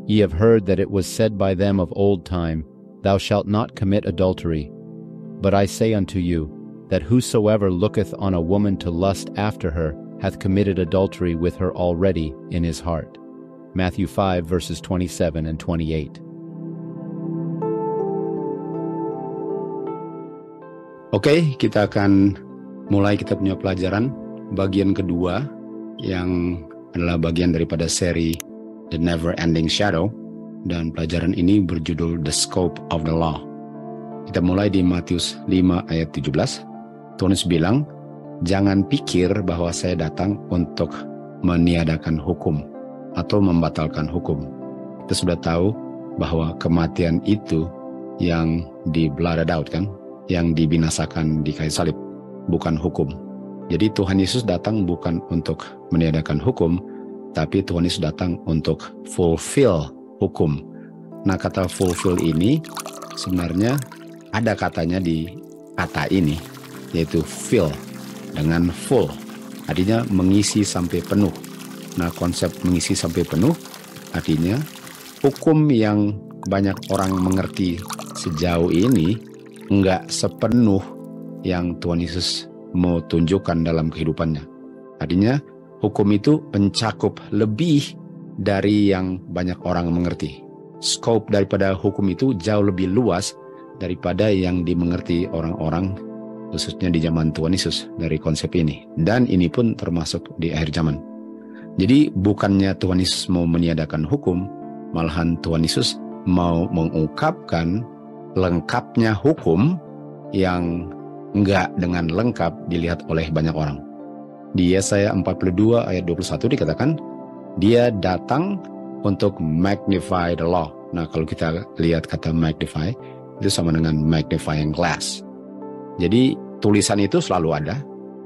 Ye have heard that it was said by them of old time, Thou shalt not commit adultery. But I say unto you, that whosoever looketh on a woman to lust after her hath committed adultery with her already in his heart. Matthew 5 verses 27 and 28. Oke, kita akan mulai kita punya pelajaran bagian kedua yang adalah bagian daripada seri The Never Ending Shadow, dan pelajaran ini berjudul The Scope of the Law. Kita mulai di Matius 5 ayat 17. Tuhan Yesus bilang, jangan pikir bahwa saya datang untuk meniadakan hukum atau membatalkan hukum. Kita sudah tahu bahwa kematian itu yang di-blotted out kan, yang dibinasakan di kayu salib, bukan hukum. Jadi Tuhan Yesus datang bukan untuk meniadakan hukum, tapi Tuhan Yesus datang untuk fulfill hukum. Nah, kata fulfill ini sebenarnya ada katanya di kata ini, yaitu fill dengan full. Artinya mengisi sampai penuh. Nah, konsep mengisi sampai penuh artinya hukum yang banyak orang mengerti sejauh ini enggak sepenuh yang Tuhan Yesus mau tunjukkan dalam kehidupannya. Artinya hukum itu mencakup lebih dari yang banyak orang mengerti. Scope daripada hukum itu jauh lebih luas daripada yang dimengerti orang-orang, khususnya di zaman Tuhan Yesus dari konsep ini. Dan ini pun termasuk di akhir zaman. Jadi bukannya Tuhan Yesus mau meniadakan hukum, malahan Tuhan Yesus mau mengungkapkan lengkapnya hukum yang enggak dengan lengkap dilihat oleh banyak orang. Di Yesaya 42 ayat 21 dikatakan, dia datang untuk magnify the law. Nah, kalau kita lihat kata magnify, itu sama dengan magnifying glass. Jadi tulisan itu selalu ada,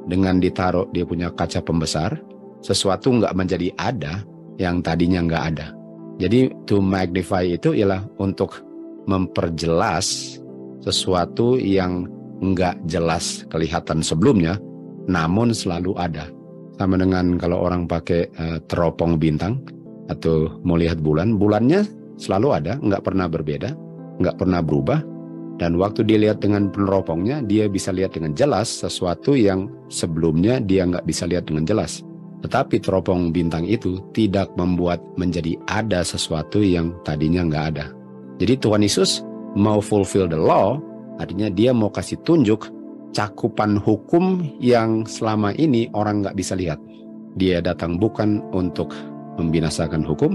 dengan ditaruh dia punya kaca pembesar, sesuatu nggak menjadi ada yang tadinya nggak ada. Jadi to magnify itu ialah untuk memperjelas sesuatu yang nggak jelas kelihatan sebelumnya, namun selalu ada. Sama dengan kalau orang pakai teropong bintang atau mau lihat bulan, bulannya selalu ada, nggak pernah berbeda, nggak pernah berubah. Dan waktu dilihat dengan peneropongnya, dia bisa lihat dengan jelas sesuatu yang sebelumnya dia nggak bisa lihat dengan jelas. Tetapi teropong bintang itu tidak membuat menjadi ada sesuatu yang tadinya nggak ada. Jadi Tuhan Yesus mau fulfill the law, artinya dia mau kasih tunjuk cakupan hukum yang selama ini orang nggak bisa lihat. Dia datang bukan untuk membinasakan hukum,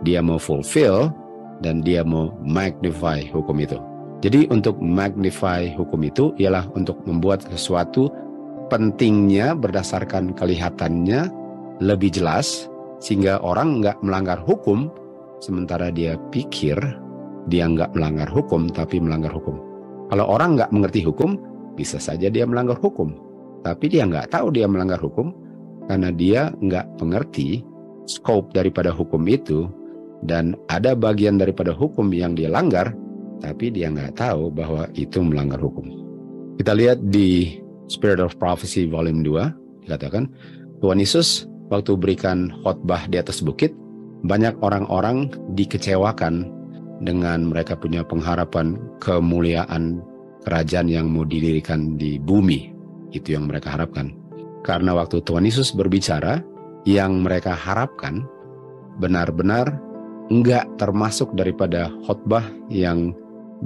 dia mau fulfill dan dia mau magnify hukum itu. Jadi untuk magnify hukum itu ialah untuk membuat sesuatu pentingnya berdasarkan kelihatannya lebih jelas, sehingga orang nggak melanggar hukum, sementara dia pikir dia nggak melanggar hukum tapi melanggar hukum. Kalau orang nggak mengerti hukum, bisa saja dia melanggar hukum, tapi dia nggak tahu dia melanggar hukum karena dia nggak mengerti scope daripada hukum itu, dan ada bagian daripada hukum yang dia langgar, tapi dia nggak tahu bahwa itu melanggar hukum. Kita lihat di Spirit of Prophecy Volume 2, dikatakan Tuhan Yesus waktu berikan khotbah di atas bukit, banyak orang-orang dikecewakan dengan mereka punya pengharapan kemuliaan kerajaan yang mau didirikan di bumi. Itu yang mereka harapkan. Karena waktu Tuhan Yesus berbicara, yang mereka harapkan benar-benar enggak termasuk daripada khotbah yang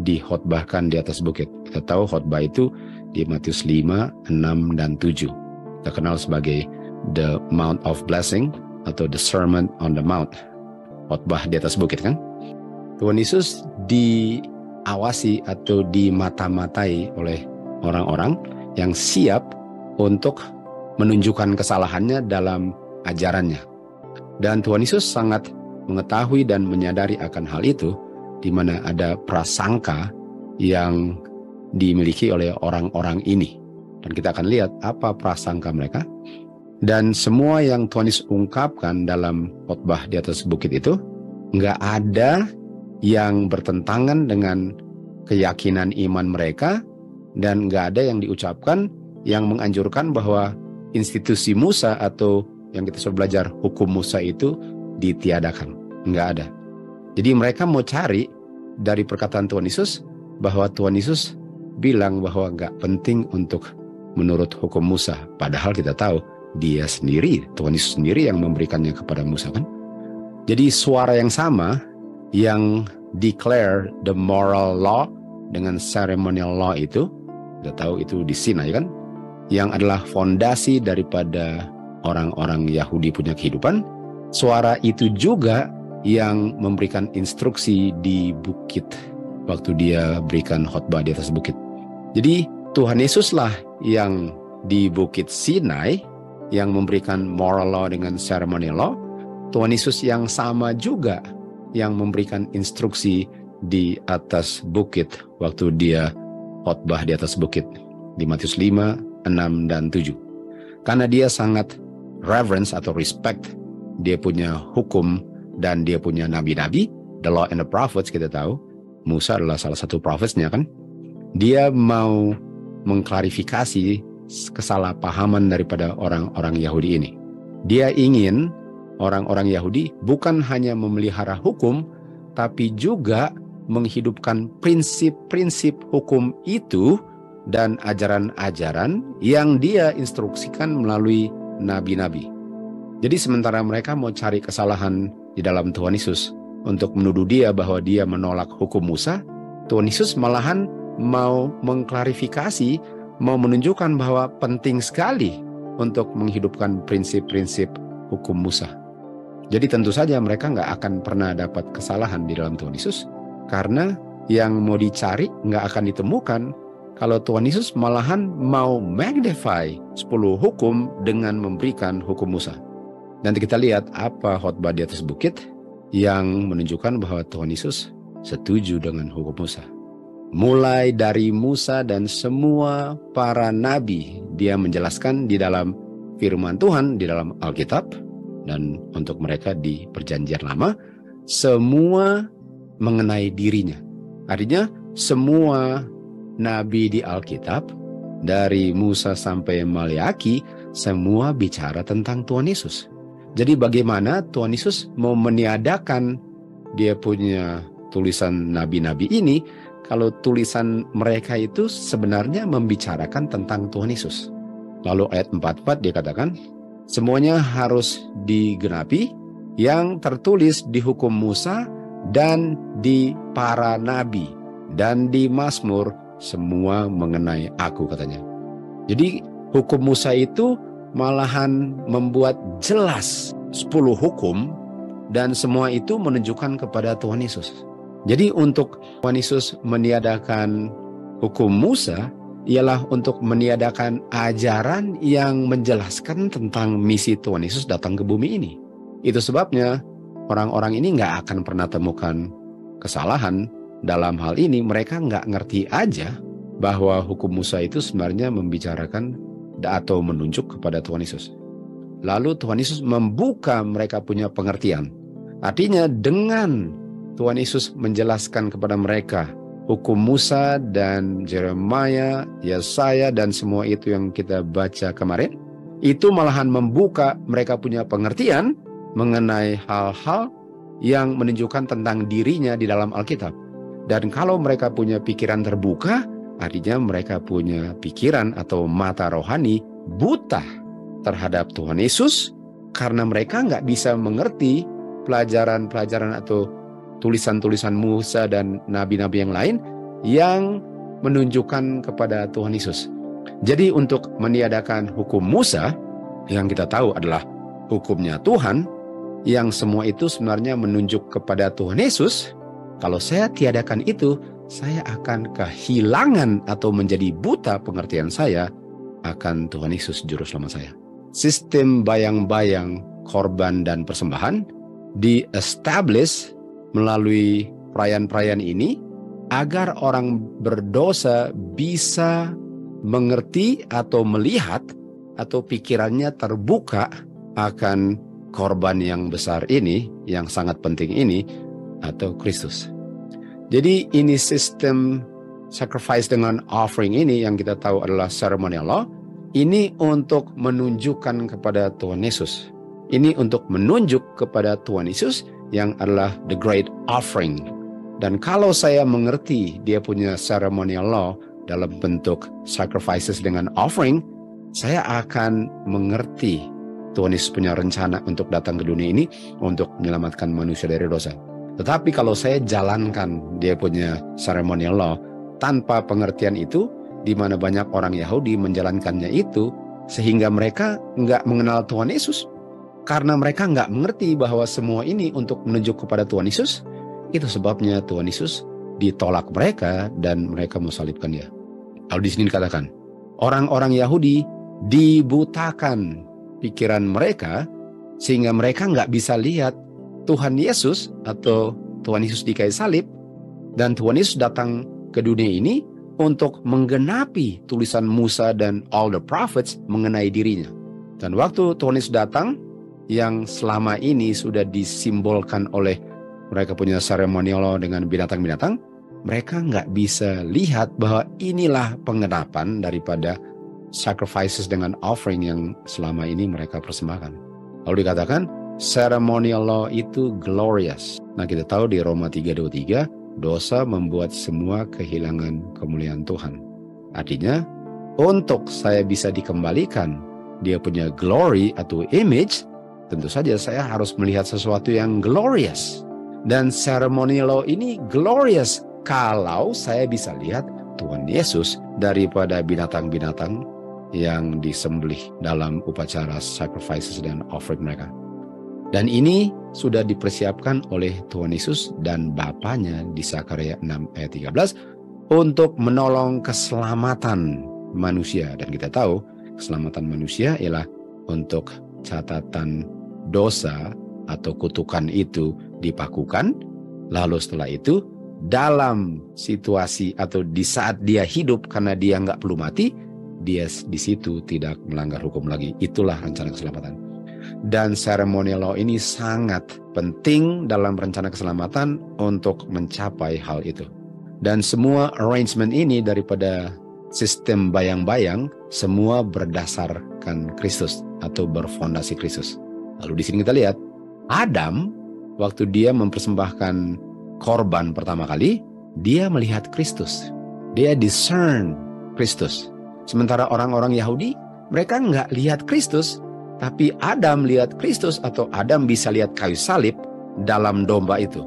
dikhotbahkan di atas bukit. Kita tahu khotbah itu di Matius 5, 6, dan 7. Kita kenal sebagai The Mount of Blessing atau The Sermon on the Mount. Khotbah di atas bukit kan? Tuhan Yesus diawasi atau dimata-matai oleh orang-orang yang siap untuk menunjukkan kesalahannya dalam ajarannya. Dan Tuhan Yesus sangat mengetahui dan menyadari akan hal itu, di mana ada prasangka yang dimiliki oleh orang-orang ini. Dan kita akan lihat apa prasangka mereka. Dan semua yang Tuhan Yesus ungkapkan dalam khotbah di atas bukit itu, nggak ada yang bertentangan dengan keyakinan iman mereka, dan nggak ada yang diucapkan yang menganjurkan bahwa institusi Musa atau yang kita sudah belajar hukum Musa itu ditiadakan. Nggak ada. Jadi mereka mau cari dari perkataan Tuhan Yesus bahwa Tuhan Yesus bilang bahwa nggak penting untuk menurut hukum Musa. Padahal kita tahu dia sendiri, Tuhan Yesus sendiri yang memberikannya kepada Musa kan. Jadi suara yang sama yang declare the moral law dengan ceremonial law itu, kita tahu itu di Sinai kan, yang adalah fondasi daripada orang-orang Yahudi punya kehidupan. Suara itu juga yang memberikan instruksi di bukit waktu dia berikan khotbah di atas bukit. Jadi Tuhan Yesuslah yang di bukit Sinai yang memberikan moral law dengan ceremonial law. Tuhan Yesus yang sama juga yang memberikan instruksi di atas bukit waktu dia khotbah di atas bukit di Matius 5, 6, dan 7. Karena dia sangat reverence atau respect, dia punya hukum dan dia punya nabi-nabi, the law and the prophets, kita tahu Musa adalah salah satu prophets-nya kan. Dia mau mengklarifikasi kesalahpahaman daripada orang-orang Yahudi ini. Dia ingin orang-orang Yahudi bukan hanya memelihara hukum, tapi juga menghidupkan prinsip-prinsip hukum itu dan ajaran-ajaran yang dia instruksikan melalui nabi-nabi. Jadi sementara mereka mau cari kesalahan di dalam Tuhan Yesus untuk menuduh dia bahwa dia menolak hukum Musa, Tuhan Yesus malahan mau mengklarifikasi, mau menunjukkan bahwa penting sekali untuk menghidupkan prinsip-prinsip hukum Musa. Jadi tentu saja mereka nggak akan pernah dapat kesalahan di dalam Tuhan Yesus, karena yang mau dicari nggak akan ditemukan kalau Tuhan Yesus malahan mau magnify 10 hukum dengan memberikan hukum Musa. Nanti kita lihat apa khotbah di atas bukit yang menunjukkan bahwa Tuhan Yesus setuju dengan hukum Musa. Mulai dari Musa dan semua para nabi, dia menjelaskan di dalam firman Tuhan, di dalam Alkitab, dan untuk mereka di Perjanjian Lama, semua mengenai dirinya. Artinya semua nabi di Alkitab, dari Musa sampai Maliaki, semua bicara tentang Tuhan Yesus. Jadi bagaimana Tuhan Yesus mau meniadakan dia punya tulisan nabi-nabi ini, kalau tulisan mereka itu sebenarnya membicarakan tentang Tuhan Yesus. Lalu ayat 44 dia katakan, semuanya harus digenapi yang tertulis di hukum Musa dan di para nabi dan di Mazmur, semua mengenai aku, katanya. Jadi hukum Musa itu malahan membuat jelas 10 hukum dan semua itu menunjukkan kepada Tuhan Yesus. Jadi untuk Tuhan Yesus meniadakan hukum Musa ialah untuk meniadakan ajaran yang menjelaskan tentang misi Tuhan Yesus datang ke bumi ini. Itu sebabnya orang-orang ini nggak akan pernah temukan kesalahan dalam hal ini. Mereka nggak ngerti aja bahwa hukum Musa itu sebenarnya membicarakan atau menunjuk kepada Tuhan Yesus. Lalu Tuhan Yesus membuka mereka punya pengertian. Artinya dengan Tuhan Yesus menjelaskan kepada mereka hukum Musa dan Jeremia, Yesaya, dan semua itu yang kita baca kemarin, itu malahan membuka mereka punya pengertian mengenai hal-hal yang menunjukkan tentang dirinya di dalam Alkitab. Dan kalau mereka punya pikiran terbuka, artinya mereka punya pikiran atau mata rohani buta terhadap Tuhan Yesus, karena mereka nggak bisa mengerti pelajaran-pelajaran atau tulisan-tulisan Musa dan nabi-nabi yang lain yang menunjukkan kepada Tuhan Yesus. Jadi untuk meniadakan hukum Musa, yang kita tahu adalah hukumnya Tuhan, yang semua itu sebenarnya menunjuk kepada Tuhan Yesus, kalau saya tiadakan itu, saya akan kehilangan atau menjadi buta pengertian saya akan Tuhan Yesus juru selamat saya. Sistem bayang-bayang korban dan persembahan di-establish melalui perayaan-perayaan ini agar orang berdosa bisa mengerti atau melihat atau pikirannya terbuka akan korban yang besar ini, yang sangat penting ini, atau Kristus. Jadi ini sistem sacrifice dengan offering ini yang kita tahu adalah ceremonial law, ini untuk menunjukkan kepada Tuhan Yesus. Ini untuk menunjuk kepada Tuhan Yesus yang adalah the great offering. Dan kalau saya mengerti dia punya ceremonial law dalam bentuk sacrifices dengan offering, saya akan mengerti Tuhan Yesus punya rencana untuk datang ke dunia ini untuk menyelamatkan manusia dari dosa. Tetapi kalau saya jalankan dia punya ceremonial law tanpa pengertian itu, di mana banyak orang Yahudi menjalankannya itu, sehingga mereka nggak mengenal Tuhan Yesus. Karena mereka nggak mengerti bahwa semua ini untuk menuju kepada Tuhan Yesus, itu sebabnya Tuhan Yesus ditolak mereka dan mereka mensalibkan dia. Lalu di sini dikatakan, orang-orang Yahudi dibutakan pikiran mereka sehingga mereka nggak bisa lihat Tuhan Yesus atau Tuhan Yesus di kayu salib, dan Tuhan Yesus datang ke dunia ini untuk menggenapi tulisan Musa dan all the prophets mengenai dirinya. Dan waktu Tuhan Yesus datang, yang selama ini sudah disimbolkan oleh mereka punya ceremonial law dengan binatang-binatang, mereka nggak bisa lihat bahwa inilah penggenapan daripada sacrifices dengan offering yang selama ini mereka persembahkan. Lalu dikatakan, ceremonial law itu glorious. Nah, kita tahu di Roma 3:23, dosa membuat semua kehilangan kemuliaan Tuhan. Artinya, untuk saya bisa dikembalikan dia punya glory atau image, tentu saja saya harus melihat sesuatu yang glorious. Dan ceremonial law ini glorious kalau saya bisa lihat Tuhan Yesus daripada binatang-binatang yang disembelih dalam upacara sacrifices dan offering mereka. Dan ini sudah dipersiapkan oleh Tuhan Yesus dan Bapanya di Zakaria 6 ayat 13 untuk menolong keselamatan manusia. Dan kita tahu keselamatan manusia ialah untuk catatan dosa atau kutukan itu dipakukan, lalu setelah itu dalam situasi atau di saat dia hidup karena dia nggak perlu mati, dia di situ tidak melanggar hukum lagi. Itulah rencana keselamatan. Dan ceremonial law ini sangat penting dalam rencana keselamatan untuk mencapai hal itu. Dan semua arrangement ini daripada sistem bayang-bayang semua berdasarkan Kristus atau berfondasi Kristus. Lalu di sini kita lihat Adam waktu dia mempersembahkan korban pertama kali, dia melihat Kristus. Dia discern Kristus. Sementara orang-orang Yahudi, mereka nggak lihat Kristus, tapi Adam lihat Kristus atau Adam bisa lihat kayu salib dalam domba itu.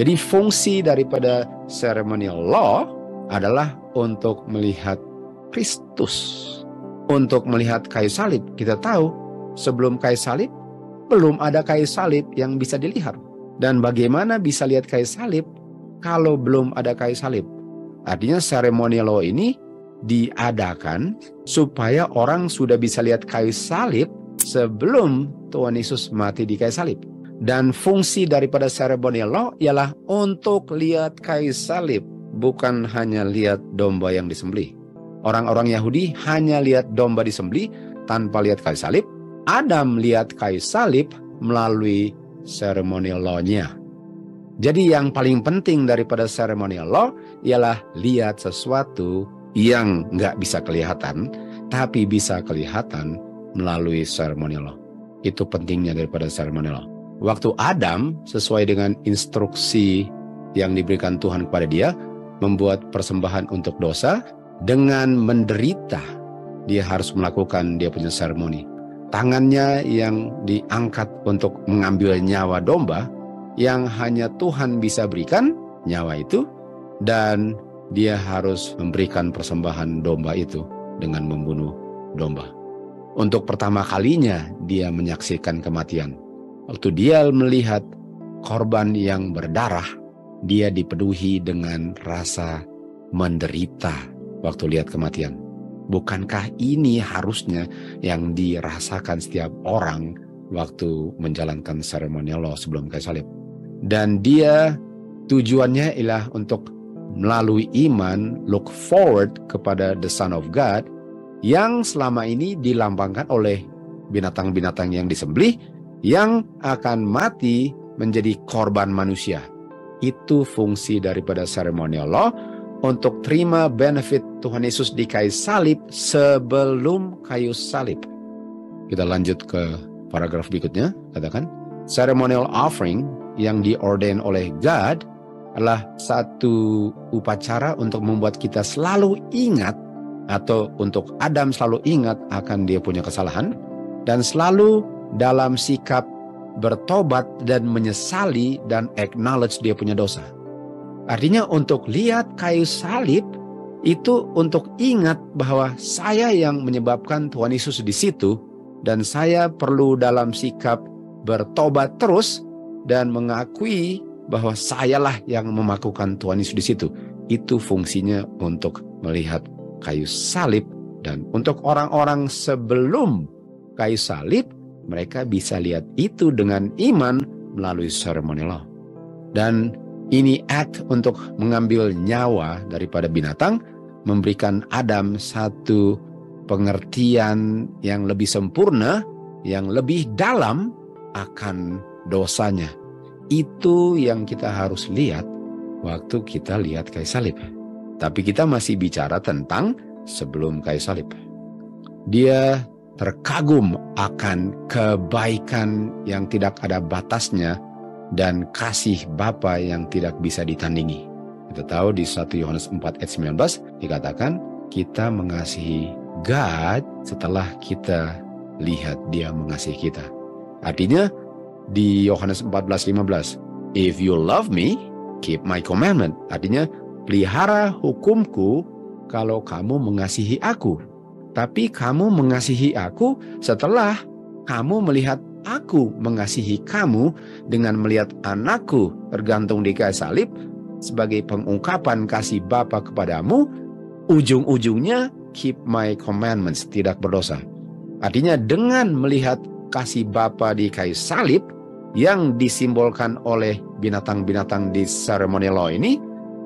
Jadi fungsi daripada ceremonial law adalah untuk melihat Kristus. Untuk melihat kayu salib, kita tahu sebelum kayu salib, belum ada kayu salib yang bisa dilihat. Dan bagaimana bisa lihat kayu salib kalau belum ada kayu salib? Artinya ceremonial law ini diadakan supaya orang sudah bisa lihat kayu salib sebelum Tuhan Yesus mati di kayu salib. Dan fungsi daripada ceremonial law ialah untuk lihat kayu salib, bukan hanya lihat domba yang disembelih. Orang-orang Yahudi hanya lihat domba disembelih tanpa lihat kayu salib. Adam lihat kayu salib melalui ceremonial law-nya. Jadi yang paling penting daripada ceremonial law ialah lihat sesuatu yang nggak bisa kelihatan, tapi bisa kelihatan melalui ceremonial law. Itu pentingnya daripada ceremonial law. Waktu Adam sesuai dengan instruksi yang diberikan Tuhan kepada dia, membuat persembahan untuk dosa, dengan menderita, dia harus melakukan dia punya seremoni. Tangannya yang diangkat untuk mengambil nyawa domba, yang hanya Tuhan bisa berikan nyawa itu, dan dia harus memberikan persembahan domba itu dengan membunuh domba. Untuk pertama kalinya dia menyaksikan kematian. Waktu dia melihat korban yang berdarah, dia dipenuhi dengan rasa menderita waktu lihat kematian. Bukankah ini harusnya yang dirasakan setiap orang waktu menjalankan ceremonial law sebelum kayu salib? Dan dia tujuannya ialah untuk melalui iman look forward kepada the Son of God yang selama ini dilambangkan oleh binatang-binatang yang disembelih yang akan mati menjadi korban manusia. Itu fungsi daripada ceremonial law, untuk terima benefit Tuhan Yesus di kayu salib sebelum kayu salib. Kita lanjut ke paragraf berikutnya, katakan ceremonial offering yang diordain oleh God adalah satu upacara untuk membuat kita selalu ingat, atau untuk Adam selalu ingat akan dia punya kesalahan, dan selalu dalam sikap bertobat dan menyesali dan acknowledge dia punya dosa. Artinya untuk lihat kayu salib itu untuk ingat bahwa saya yang menyebabkan Tuhan Yesus di situ, dan saya perlu dalam sikap bertobat terus dan mengakui bahwa sayalah yang memakukan Tuhan Yesus di situ. Itu fungsinya untuk melihat kayu salib. Dan untuk orang-orang sebelum kayu salib, mereka bisa lihat itu dengan iman melalui ceremonial law. Dan ini act untuk mengambil nyawa daripada binatang, memberikan Adam satu pengertian yang lebih sempurna, yang lebih dalam akan dosanya. Itu yang kita harus lihat waktu kita lihat kayu salib. Tapi kita masih bicara tentang sebelum kayu salib. Dia terkagum akan kebaikan yang tidak ada batasnya dan kasih Bapa yang tidak bisa ditandingi. Kita tahu di 1 Yohanes 4 ayat 19 dikatakan kita mengasihi God setelah kita lihat dia mengasihi kita. Artinya di Yohanes 14:15, if you love me, keep my commandment. Artinya pelihara hukumku kalau kamu mengasihi aku. Tapi kamu mengasihi aku setelah kamu melihat aku mengasihi kamu dengan melihat anakku tergantung di kayu salib sebagai pengungkapan kasih Bapa kepadamu. Ujung-ujungnya keep my commandments, tidak berdosa. Artinya dengan melihat kasih Bapa di kayu salib yang disimbolkan oleh binatang-binatang di ceremonial law ini,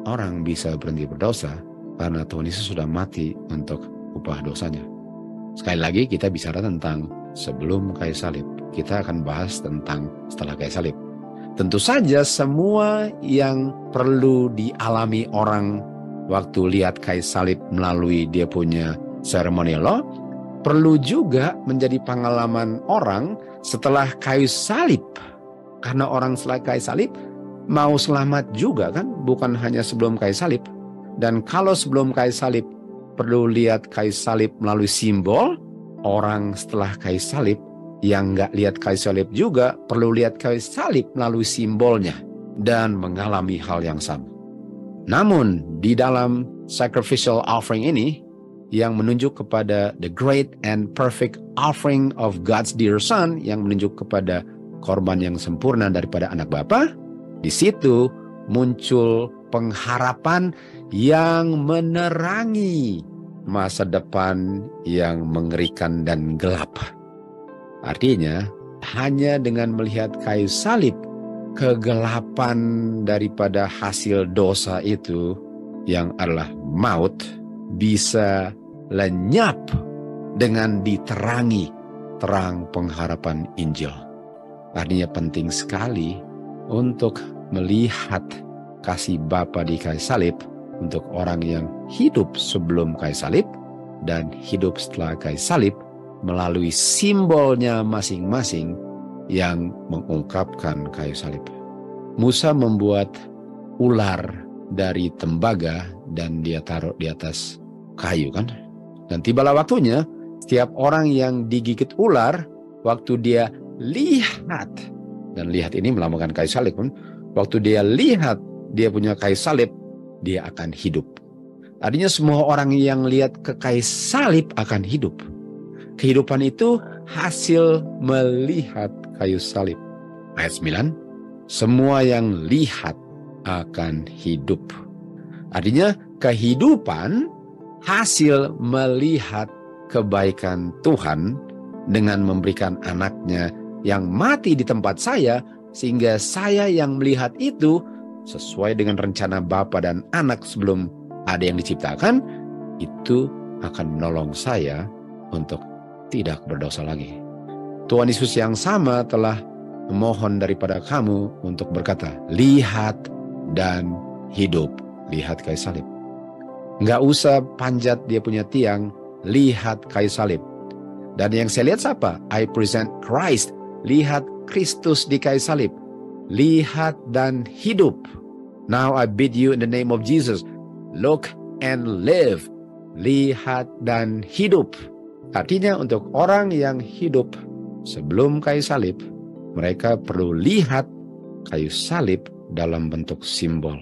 orang bisa berhenti berdosa karena Tuhan Yesus sudah mati untuk upah dosanya. Sekali lagi kita bicara tentang sebelum kayu salib. Kita akan bahas tentang setelah kayu salib. Tentu saja semua yang perlu dialami orang waktu lihat kayu salib melalui dia punya ceremonial law, perlu juga menjadi pengalaman orang setelah kayu salib. Karena orang setelah kayu salib mau selamat juga kan, bukan hanya sebelum kayu salib. Dan kalau sebelum kayu salib perlu lihat kayu salib melalui simbol, orang setelah kayu salib yang nggak lihat kayu salib juga perlu lihat kayu salib melalui simbolnya dan mengalami hal yang sama. Namun di dalam sacrificial offering ini yang menunjuk kepada the great and perfect offering of God's dear Son, yang menunjuk kepada korban yang sempurna daripada anak Bapa, di situ muncul pengharapan yang menerangi masa depan yang mengerikan dan gelap. Artinya, hanya dengan melihat kayu salib, kegelapan daripada hasil dosa itu yang adalah maut bisa lenyap dengan diterangi terang pengharapan Injil. Artinya penting sekali untuk melihat kasih Bapa di kayu salib untuk orang yang hidup sebelum kayu salib dan hidup setelah kayu salib melalui simbolnya masing-masing yang mengungkapkan kayu salib. Musa membuat ular dari tembaga dan dia taruh di atas kayu kan. Dan tibalah waktunya setiap orang yang digigit ular, waktu dia lihat, dan lihat ini melambangkan kayu salib pun, waktu dia lihat dia punya kayu salib, dia akan hidup. Artinya semua orang yang lihat ke kayu salib akan hidup. Kehidupan itu hasil melihat kayu salib. Ayat 9, semua yang lihat akan hidup. Artinya kehidupan hasil melihat kebaikan Tuhan dengan memberikan anaknya yang mati di tempat saya, sehingga saya yang melihat itu sesuai dengan rencana Bapa dan anak sebelum ada yang diciptakan, itu akan menolong saya untuk tidak berdosa lagi. Tuhan Yesus yang sama telah memohon daripada kamu untuk berkata, lihat dan hidup. Lihat kayu salib. Nggak usah panjat dia punya tiang, lihat kayu salib. Dan yang saya lihat siapa? I present Christ. Lihat Kristus di kayu salib. lihat dan hidup. Now I bid you in the name of Jesus, look and live. Lihat dan hidup. Artinya untuk orang yang hidup sebelum kayu salib, mereka perlu lihat kayu salib dalam bentuk simbol.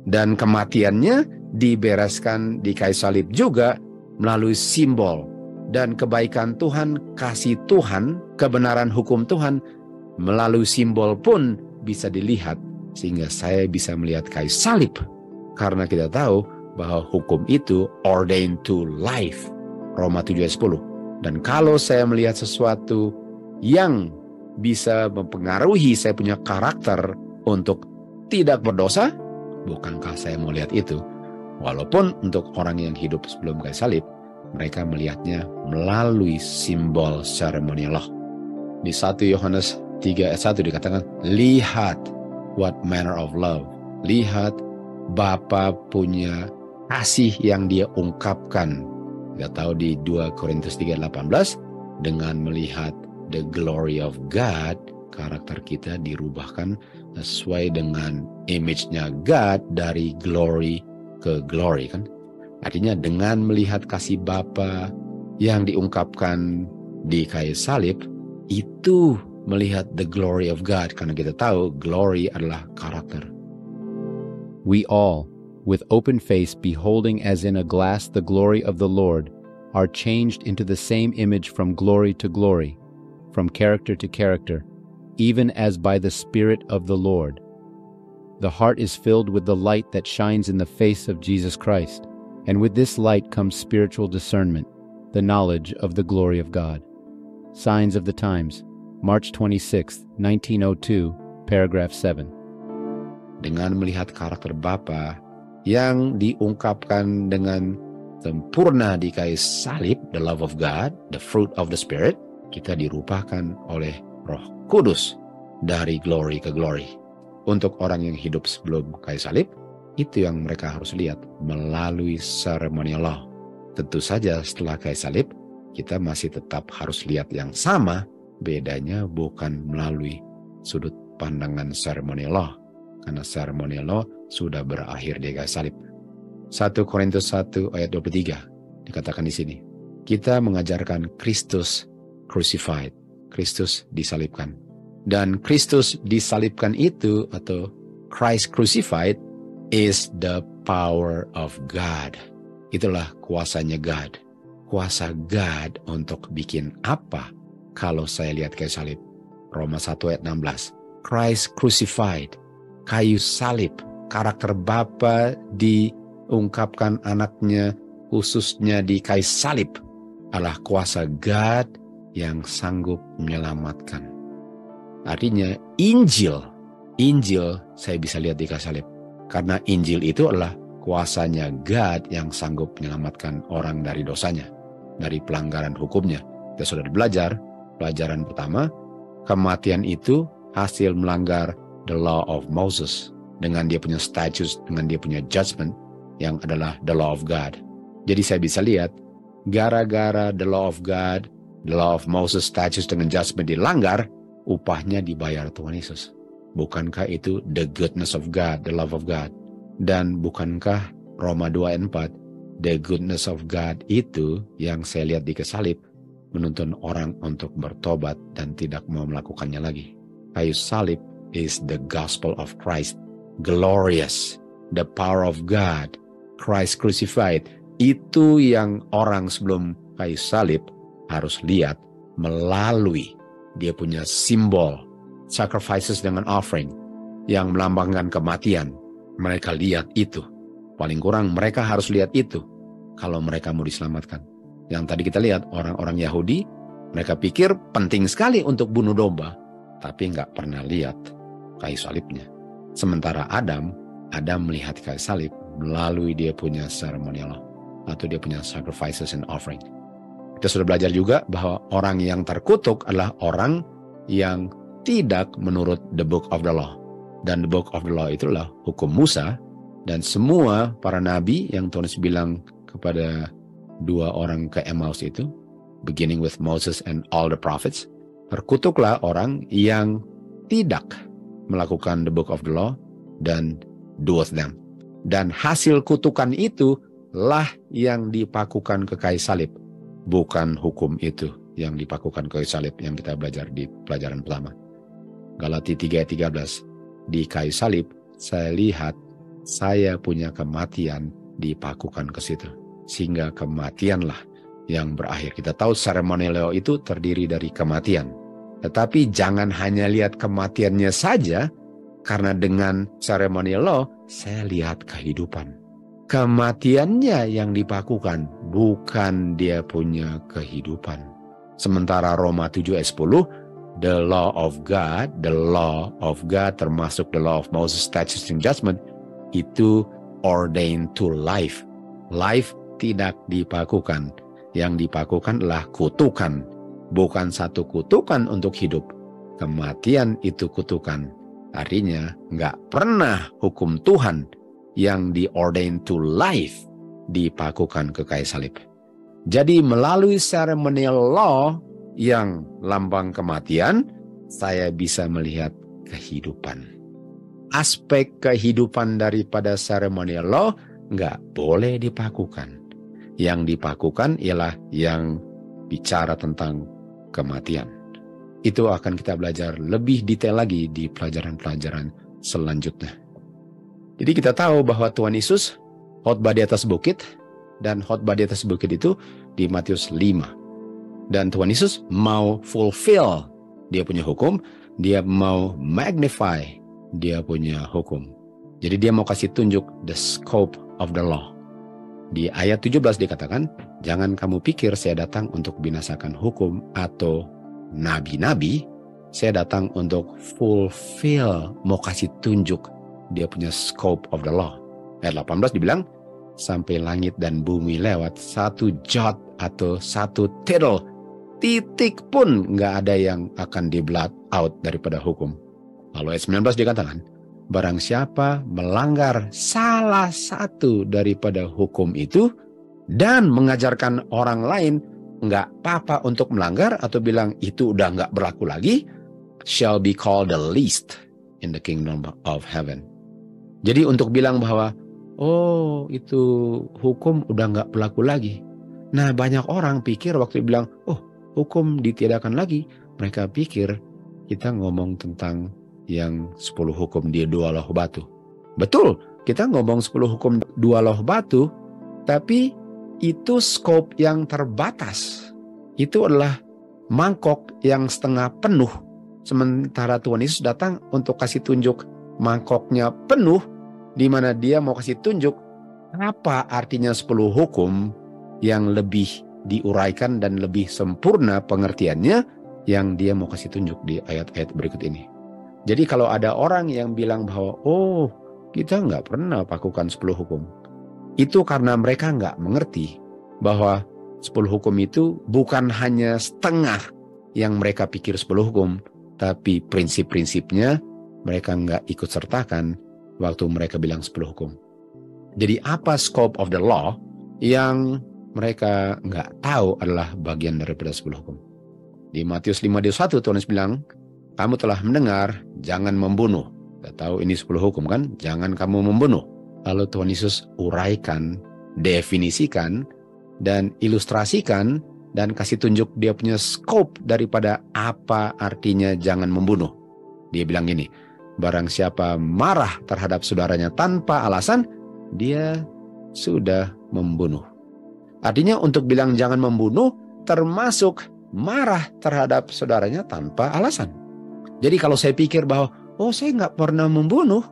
Dan kematiannya dibereskan di kayu salib juga melalui simbol. Dan kebaikan Tuhan, kasih Tuhan, kebenaran hukum Tuhan melalui simbol pun bisa dilihat, sehingga saya bisa melihat kayu salib. Karena kita tahu bahwa hukum itu ordained to life. Roma 7 ayat 10. Dan kalau saya melihat sesuatu yang bisa mempengaruhi saya punya karakter untuk tidak berdosa, bukankah saya mau lihat itu? Walaupun untuk orang yang hidup sebelum kayu salib, mereka melihatnya melalui simbol ceremonial law. Di 1 Yohanes 3 ayat 1 dikatakan, lihat what manner of love. Lihat Bapa punya kasih yang dia ungkapkan. Kita tahu di 2 Korintus 3 ayat 18, dengan melihat the glory of God, karakter kita dirubahkan sesuai dengan image-nya God dari glory ke glory, kan? Artinya dengan melihat kasih Bapa yang diungkapkan di kayu salib, itu melihat the glory of God, karena kita tahu glory adalah karakter. We all, with open face beholding as in a glass the glory of the Lord, are changed into the same image from glory to glory, from character to character, even as by the Spirit of the Lord. The heart is filled with the light that shines in the face of Jesus Christ, and with this light comes spiritual discernment, the knowledge of the glory of God. Signs of the Times, March 26, 1902, paragraph 7. Dengan melihat karakter Bapa yang diungkapkan dengan sempurna di kayu salib, the love of God, the fruit of the Spirit, kita dirubahkan oleh Roh Kudus dari glory ke glory. Untuk orang yang hidup sebelum kayu salib, itu yang mereka harus lihat melalui ceremonial law. Tentu saja setelah kayu salib, kita masih tetap harus lihat yang sama, bedanya bukan melalui sudut pandangan ceremonial law, karena ceremonial law sudah berakhir di kayu salib. 1 Korintus 1 ayat 23 dikatakan di sini, kita mengajarkan Kristus crucified, Kristus disalibkan. Dan Kristus disalibkan itu, atau Christ crucified, is the power of God. Itulah kuasanya God. Kuasa God untuk bikin apa kalau saya lihat kayu salib? Roma 1 ayat 16. Christ crucified, kayu salib, karakter Bapa diungkapkan anaknya khususnya di kayu salib adalah kuasa God yang sanggup menyelamatkan. Artinya Injil saya bisa lihat di kayu salib. Karena Injil itu adalah kuasanya God yang sanggup menyelamatkan orang dari dosanya, dari pelanggaran hukumnya. Kita sudah belajar, pelajaran pertama, kematian itu hasil melanggar the law of Moses, dengan dia punya statutes, dengan dia punya judgment, yang adalah the law of God. Jadi saya bisa lihat, gara-gara the law of God, the law of Moses, statutes dengan judgment dilanggar, upahnya dibayar Tuhan Yesus. Bukankah itu the goodness of God, the love of God? Dan bukankah Roma 2 ayat 4, the goodness of God itu yang saya lihat di kayu salib, menuntun orang untuk bertobat dan tidak mau melakukannya lagi. Kayu salib is the gospel of Christ, glorious, the power of God, Christ crucified. Itu yang orang sebelum kayu salib harus lihat melalui dia punya simbol, sacrifices dengan offering, yang melambangkan kematian. Mereka lihat itu. Paling kurang mereka harus lihat itu kalau mereka mau diselamatkan. Yang tadi kita lihat, orang-orang Yahudi, mereka pikir penting sekali untuk bunuh domba, tapi nggak pernah lihat kayu salibnya. Sementara Adam melihat kayu salib melalui dia punya ceremonial law, atau dia punya sacrifices and offering. Kita sudah belajar juga bahwa orang yang terkutuk adalah orang yang tidak menurut the book of the law. Dan the book of the law itulah hukum Musa, dan semua para nabi yang Tuhan Yesus bilang kepada dua orang ke Emmaus itu, beginning with Moses and all the prophets, terkutuklah orang yang tidak melakukan the book of the law dan doeth them. Dan hasil kutukan itu lah yang dipakukan ke kayu salib, bukan hukum itu yang dipakukan ke kayu salib yang kita belajar di pelajaran pertama. Galati 3:13, di kayu salib saya lihat saya punya kematian dipakukan ke situ, sehingga kematianlah yang berakhir. Kita tahu seremonial itu terdiri dari kematian, tetapi jangan hanya lihat kematiannya saja, karena dengan ceremonial law saya lihat kehidupan. Kematiannya yang dipakukan, bukan dia punya kehidupan. Sementara Roma 7:10, the law of God termasuk the law of Moses, statutes and judgment, itu ordained to life. Life tidak dipakukan. Yang dipakukan adalah kutukan. Bukan satu kutukan untuk hidup. Kematian itu kutukan. Artinya nggak pernah hukum Tuhan yang di-ordain to life dipakukan ke kayu salib. Jadi melalui ceremonial law yang lambang kematian, saya bisa melihat kehidupan. Aspek kehidupan daripada ceremonial law nggak boleh dipakukan. Yang dipakukan ialah yang bicara tentang kematian. Itu akan kita belajar lebih detail lagi di pelajaran-pelajaran selanjutnya. Jadi kita tahu bahwa Tuhan Yesus khotbah di atas bukit, dan khotbah di atas bukit itu di Matius 5. Dan Tuhan Yesus mau fulfill dia punya hukum, dia mau magnify dia punya hukum. Jadi dia mau kasih tunjuk the scope of the law. Di ayat 17 dikatakan, jangan kamu pikir saya datang untuk binasakan hukum atau nabi-nabi, saya datang untuk fulfill, mau kasih tunjuk dia punya scope of the law. Ayat 18 dibilang, sampai langit dan bumi lewat, satu jot atau satu tittle, titik pun nggak ada yang akan di-blot out daripada hukum. Lalu ayat 19 dikatakan, barang siapa melanggar salah satu daripada hukum itu dan mengajarkan orang lain nggak apa-apa untuk melanggar atau bilang itu udah nggak berlaku lagi, shall be called the least in the kingdom of heaven. Jadi untuk bilang bahwa oh itu hukum udah nggak berlaku lagi. Nah banyak orang pikir waktu bilang oh hukum ditiadakan lagi, mereka pikir kita ngomong tentang yang 10 hukum di 2 loh batu. Betul, kita ngomong 10 hukum 2 loh batu, tapi itu skop yang terbatas. Itu adalah mangkok yang setengah penuh. Sementara Tuhan Yesus datang untuk kasih tunjuk mangkoknya penuh, di mana dia mau kasih tunjuk apa artinya 10 hukum yang lebih diuraikan dan lebih sempurna pengertiannya yang dia mau kasih tunjuk di ayat-ayat berikut ini. Jadi kalau ada orang yang bilang bahwa oh kita nggak pernah pakukan 10 hukum, itu karena mereka nggak mengerti bahwa 10 hukum itu bukan hanya setengah yang mereka pikir 10 hukum, tapi prinsip-prinsipnya mereka nggak ikut sertakan waktu mereka bilang 10 hukum. Jadi apa scope of the law yang mereka nggak tahu adalah bagian daripada 10 hukum. Di Matius 5:21 Tuhan Yesus bilang, kamu telah mendengar, jangan membunuh. Kita tahu ini 10 hukum kan, jangan kamu membunuh. Lalu Tuhan Yesus uraikan, definisikan, dan ilustrasikan, dan kasih tunjuk dia punya scope daripada apa artinya jangan membunuh. Dia bilang gini, barang siapa marah terhadap saudaranya tanpa alasan, dia sudah membunuh. Artinya untuk bilang jangan membunuh, termasuk marah terhadap saudaranya tanpa alasan. Jadi kalau saya pikir bahwa, oh saya nggak pernah membunuh,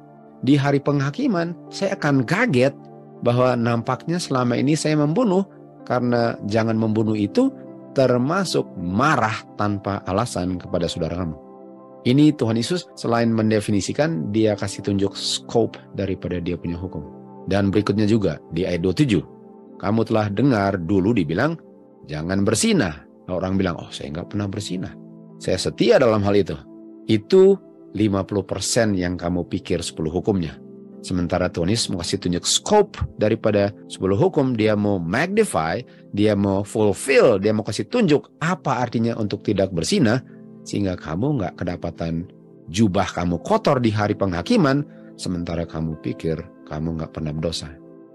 di hari penghakiman saya akan kaget bahwa nampaknya selama ini saya membunuh, karena jangan membunuh itu termasuk marah tanpa alasan kepada saudara kamu. Ini Tuhan Yesus selain mendefinisikan, dia kasih tunjuk scope daripada dia punya hukum. Dan berikutnya juga di ayat 27, kamu telah dengar dulu dibilang, jangan berzinah. Orang bilang, oh saya nggak pernah berzinah, saya setia dalam hal itu. Itu 50% yang kamu pikir 10 hukumnya. Sementara Tuhan Yesus mau kasih tunjuk scope daripada 10 hukum, dia mau magnify, dia mau fulfill, dia mau kasih tunjuk apa artinya untuk tidak berzinah, sehingga kamu nggak kedapatan jubah kamu kotor di hari penghakiman, sementara kamu pikir kamu nggak pernah berdosa.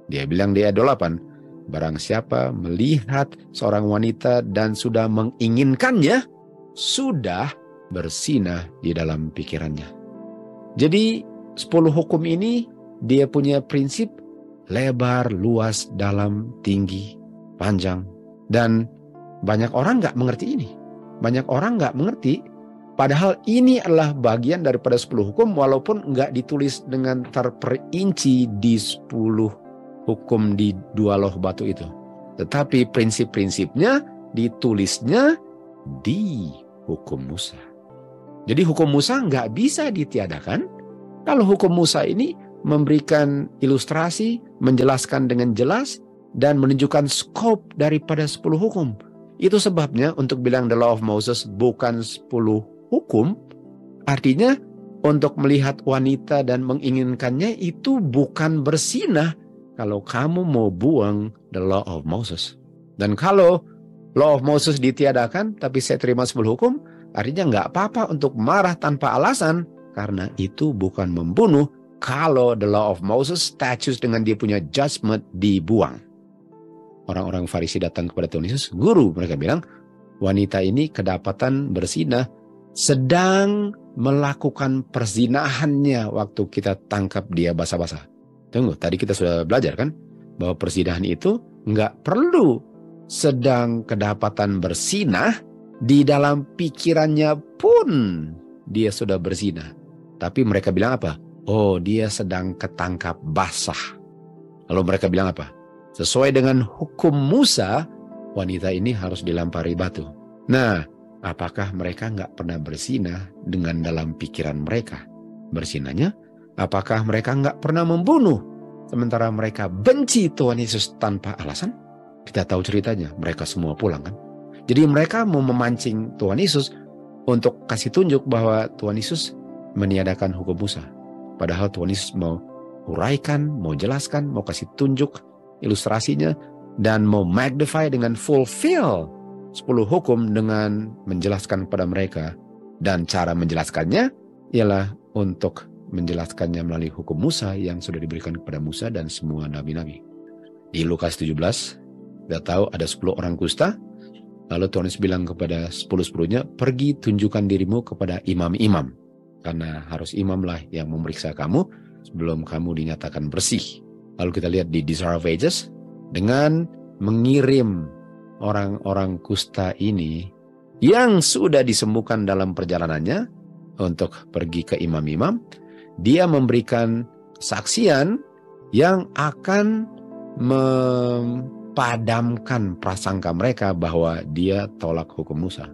Dia bilang di ayat 8, barang siapa melihat seorang wanita dan sudah menginginkannya, sudah bersinah di dalam pikirannya. Jadi 10 hukum ini dia punya prinsip lebar, luas, dalam, tinggi, panjang. Dan banyak orang nggak mengerti ini. Banyak orang nggak mengerti, padahal ini adalah bagian daripada 10 hukum, walaupun nggak ditulis dengan terperinci di 10 hukum di 2 loh batu itu. Tetapi prinsip-prinsipnya ditulisnya di hukum Musa. Jadi hukum Musa nggak bisa ditiadakan. Kalau hukum Musa ini memberikan ilustrasi, menjelaskan dengan jelas, dan menunjukkan skop daripada 10 hukum. Itu sebabnya untuk bilang the law of Moses bukan 10 hukum, artinya untuk melihat wanita dan menginginkannya itu bukan bersinah kalau kamu mau buang the law of Moses. Dan kalau law of Moses ditiadakan tapi saya terima 10 hukum, artinya nggak apa-apa untuk marah tanpa alasan, karena itu bukan membunuh kalau the law of Moses status dengan dia punya judgment dibuang. Orang-orang Farisi datang kepada Tuhan Yesus, guru, mereka bilang, wanita ini kedapatan berzinah sedang melakukan perzinahannya waktu kita tangkap dia basah-basah. Tunggu, tadi kita sudah belajar kan, bahwa perzinahan itu nggak perlu sedang kedapatan berzinah, di dalam pikirannya pun dia sudah berzinah. Tapi mereka bilang apa? Oh, dia sedang ketangkap basah. Lalu mereka bilang apa? Sesuai dengan hukum Musa, wanita ini harus dilempari batu. Nah, apakah mereka nggak pernah berzinah dengan dalam pikiran mereka? Berzinahnya, apakah mereka nggak pernah membunuh? Sementara mereka benci Tuhan Yesus tanpa alasan? Kita tahu ceritanya, mereka semua pulang kan? Jadi mereka mau memancing Tuhan Yesus untuk kasih tunjuk bahwa Tuhan Yesus meniadakan hukum Musa. Padahal Tuhan Yesus mau uraikan, mau jelaskan, mau kasih tunjuk ilustrasinya, dan mau magnify dengan fulfill 10 hukum dengan menjelaskan kepada mereka. Dan cara menjelaskannya ialah untuk menjelaskannya melalui hukum Musa yang sudah diberikan kepada Musa dan semua nabi-nabi. Di Lukas 17, kita tahu ada 10 orang kusta. Lalu Tuhan Yesus bilang kepada 10-10-nya, pergi tunjukkan dirimu kepada imam-imam. Karena harus imamlah yang memeriksa kamu sebelum kamu dinyatakan bersih. Lalu kita lihat di Desire of Ages, dengan mengirim orang-orang kusta ini yang sudah disembuhkan dalam perjalanannya untuk pergi ke imam-imam, dia memberikan kesaksian yang akan padamkan prasangka mereka bahwa dia tolak hukum Musa.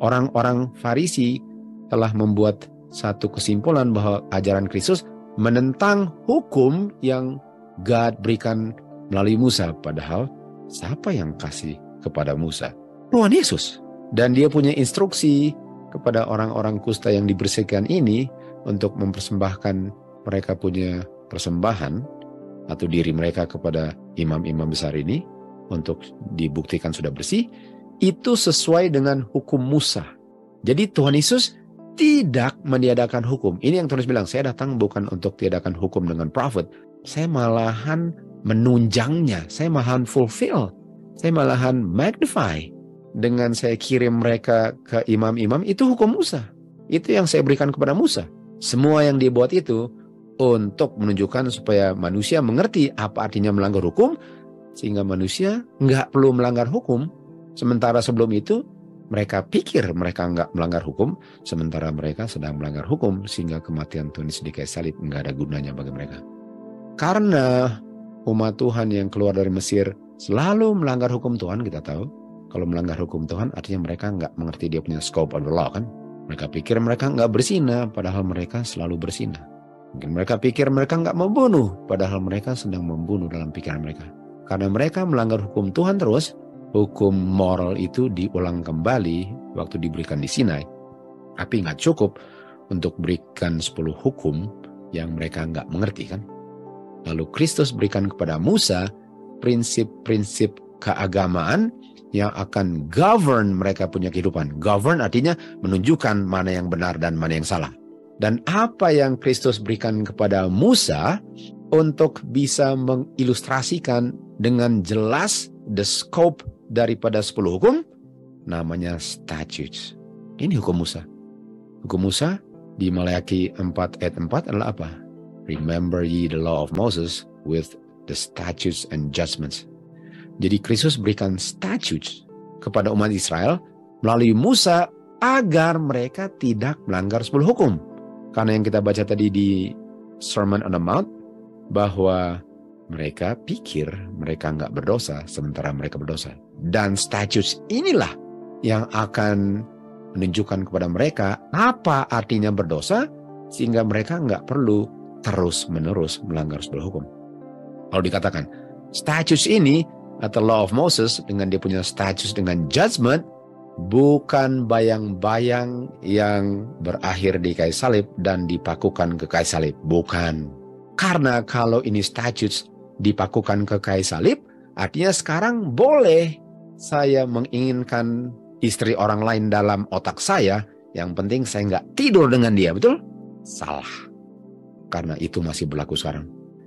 Orang-orang Farisi telah membuat satu kesimpulan bahwa ajaran Kristus menentang hukum yang God berikan melalui Musa. Padahal siapa yang kasih kepada Musa? Tuhan Yesus. Dan dia punya instruksi kepada orang-orang kusta yang dibersihkan ini untuk mempersembahkan mereka punya persembahan atau diri mereka kepada imam-imam besar ini untuk dibuktikan sudah bersih. Itu sesuai dengan hukum Musa. Jadi Tuhan Yesus tidak meniadakan hukum. Ini yang Tuhan Yesus bilang, saya datang bukan untuk tiadakan hukum dengan prophet. Saya malahan menunjangnya. Saya malahan fulfill. Saya malahan magnify. Dengan saya kirim mereka ke imam-imam, itu hukum Musa. Itu yang saya berikan kepada Musa. Semua yang dibuat itu untuk menunjukkan supaya manusia mengerti apa artinya melanggar hukum, sehingga manusia nggak perlu melanggar hukum. Sementara sebelum itu, mereka pikir mereka nggak melanggar hukum, sementara mereka sedang melanggar hukum, sehingga kematian Tuhan Yesus di kayu salib nggak ada gunanya bagi mereka. Karena umat Tuhan yang keluar dari Mesir selalu melanggar hukum Tuhan, kita tahu. Kalau melanggar hukum Tuhan, artinya mereka nggak mengerti dia punya scope of the law kan. Mereka pikir mereka nggak bersinah, padahal mereka selalu bersinah. Mungkin mereka pikir mereka nggak membunuh, padahal mereka sedang membunuh dalam pikiran mereka. Karena mereka melanggar hukum Tuhan terus, hukum moral itu diulang kembali waktu diberikan di Sinai. Tapi nggak cukup untuk berikan 10 hukum yang mereka nggak mengerti kan. Lalu Kristus berikan kepada Musa prinsip-prinsip keagamaan yang akan govern mereka punya kehidupan. Govern artinya menunjukkan mana yang benar dan mana yang salah. Dan apa yang Kristus berikan kepada Musa untuk bisa mengilustrasikan dengan jelas the scope daripada 10 hukum, namanya statutes. Ini hukum Musa. Hukum Musa di Maleakhi 4 ayat 4 adalah apa? Remember ye the law of Moses with the statutes and judgments. Jadi Kristus berikan statutes kepada umat Israel melalui Musa agar mereka tidak melanggar 10 hukum. Karena yang kita baca tadi di Sermon on the Mount, bahwa mereka pikir mereka nggak berdosa, sementara mereka berdosa. Dan statutes inilah yang akan menunjukkan kepada mereka apa artinya berdosa, sehingga mereka nggak perlu terus-menerus melanggar 10 hukum. Kalau dikatakan, statutes ini atau law of Moses dengan dia punya statutes dengan judgment, bukan bayang-bayang yang berakhir di kayu salib dan dipakukan ke kayu salib. Bukan. Karena kalau ini statutes dipakukan ke kayu salib, artinya sekarang boleh saya menginginkan istri orang lain dalam otak saya, yang penting saya nggak tidur dengan dia, betul? Salah. Karena itu masih berlaku sekarang.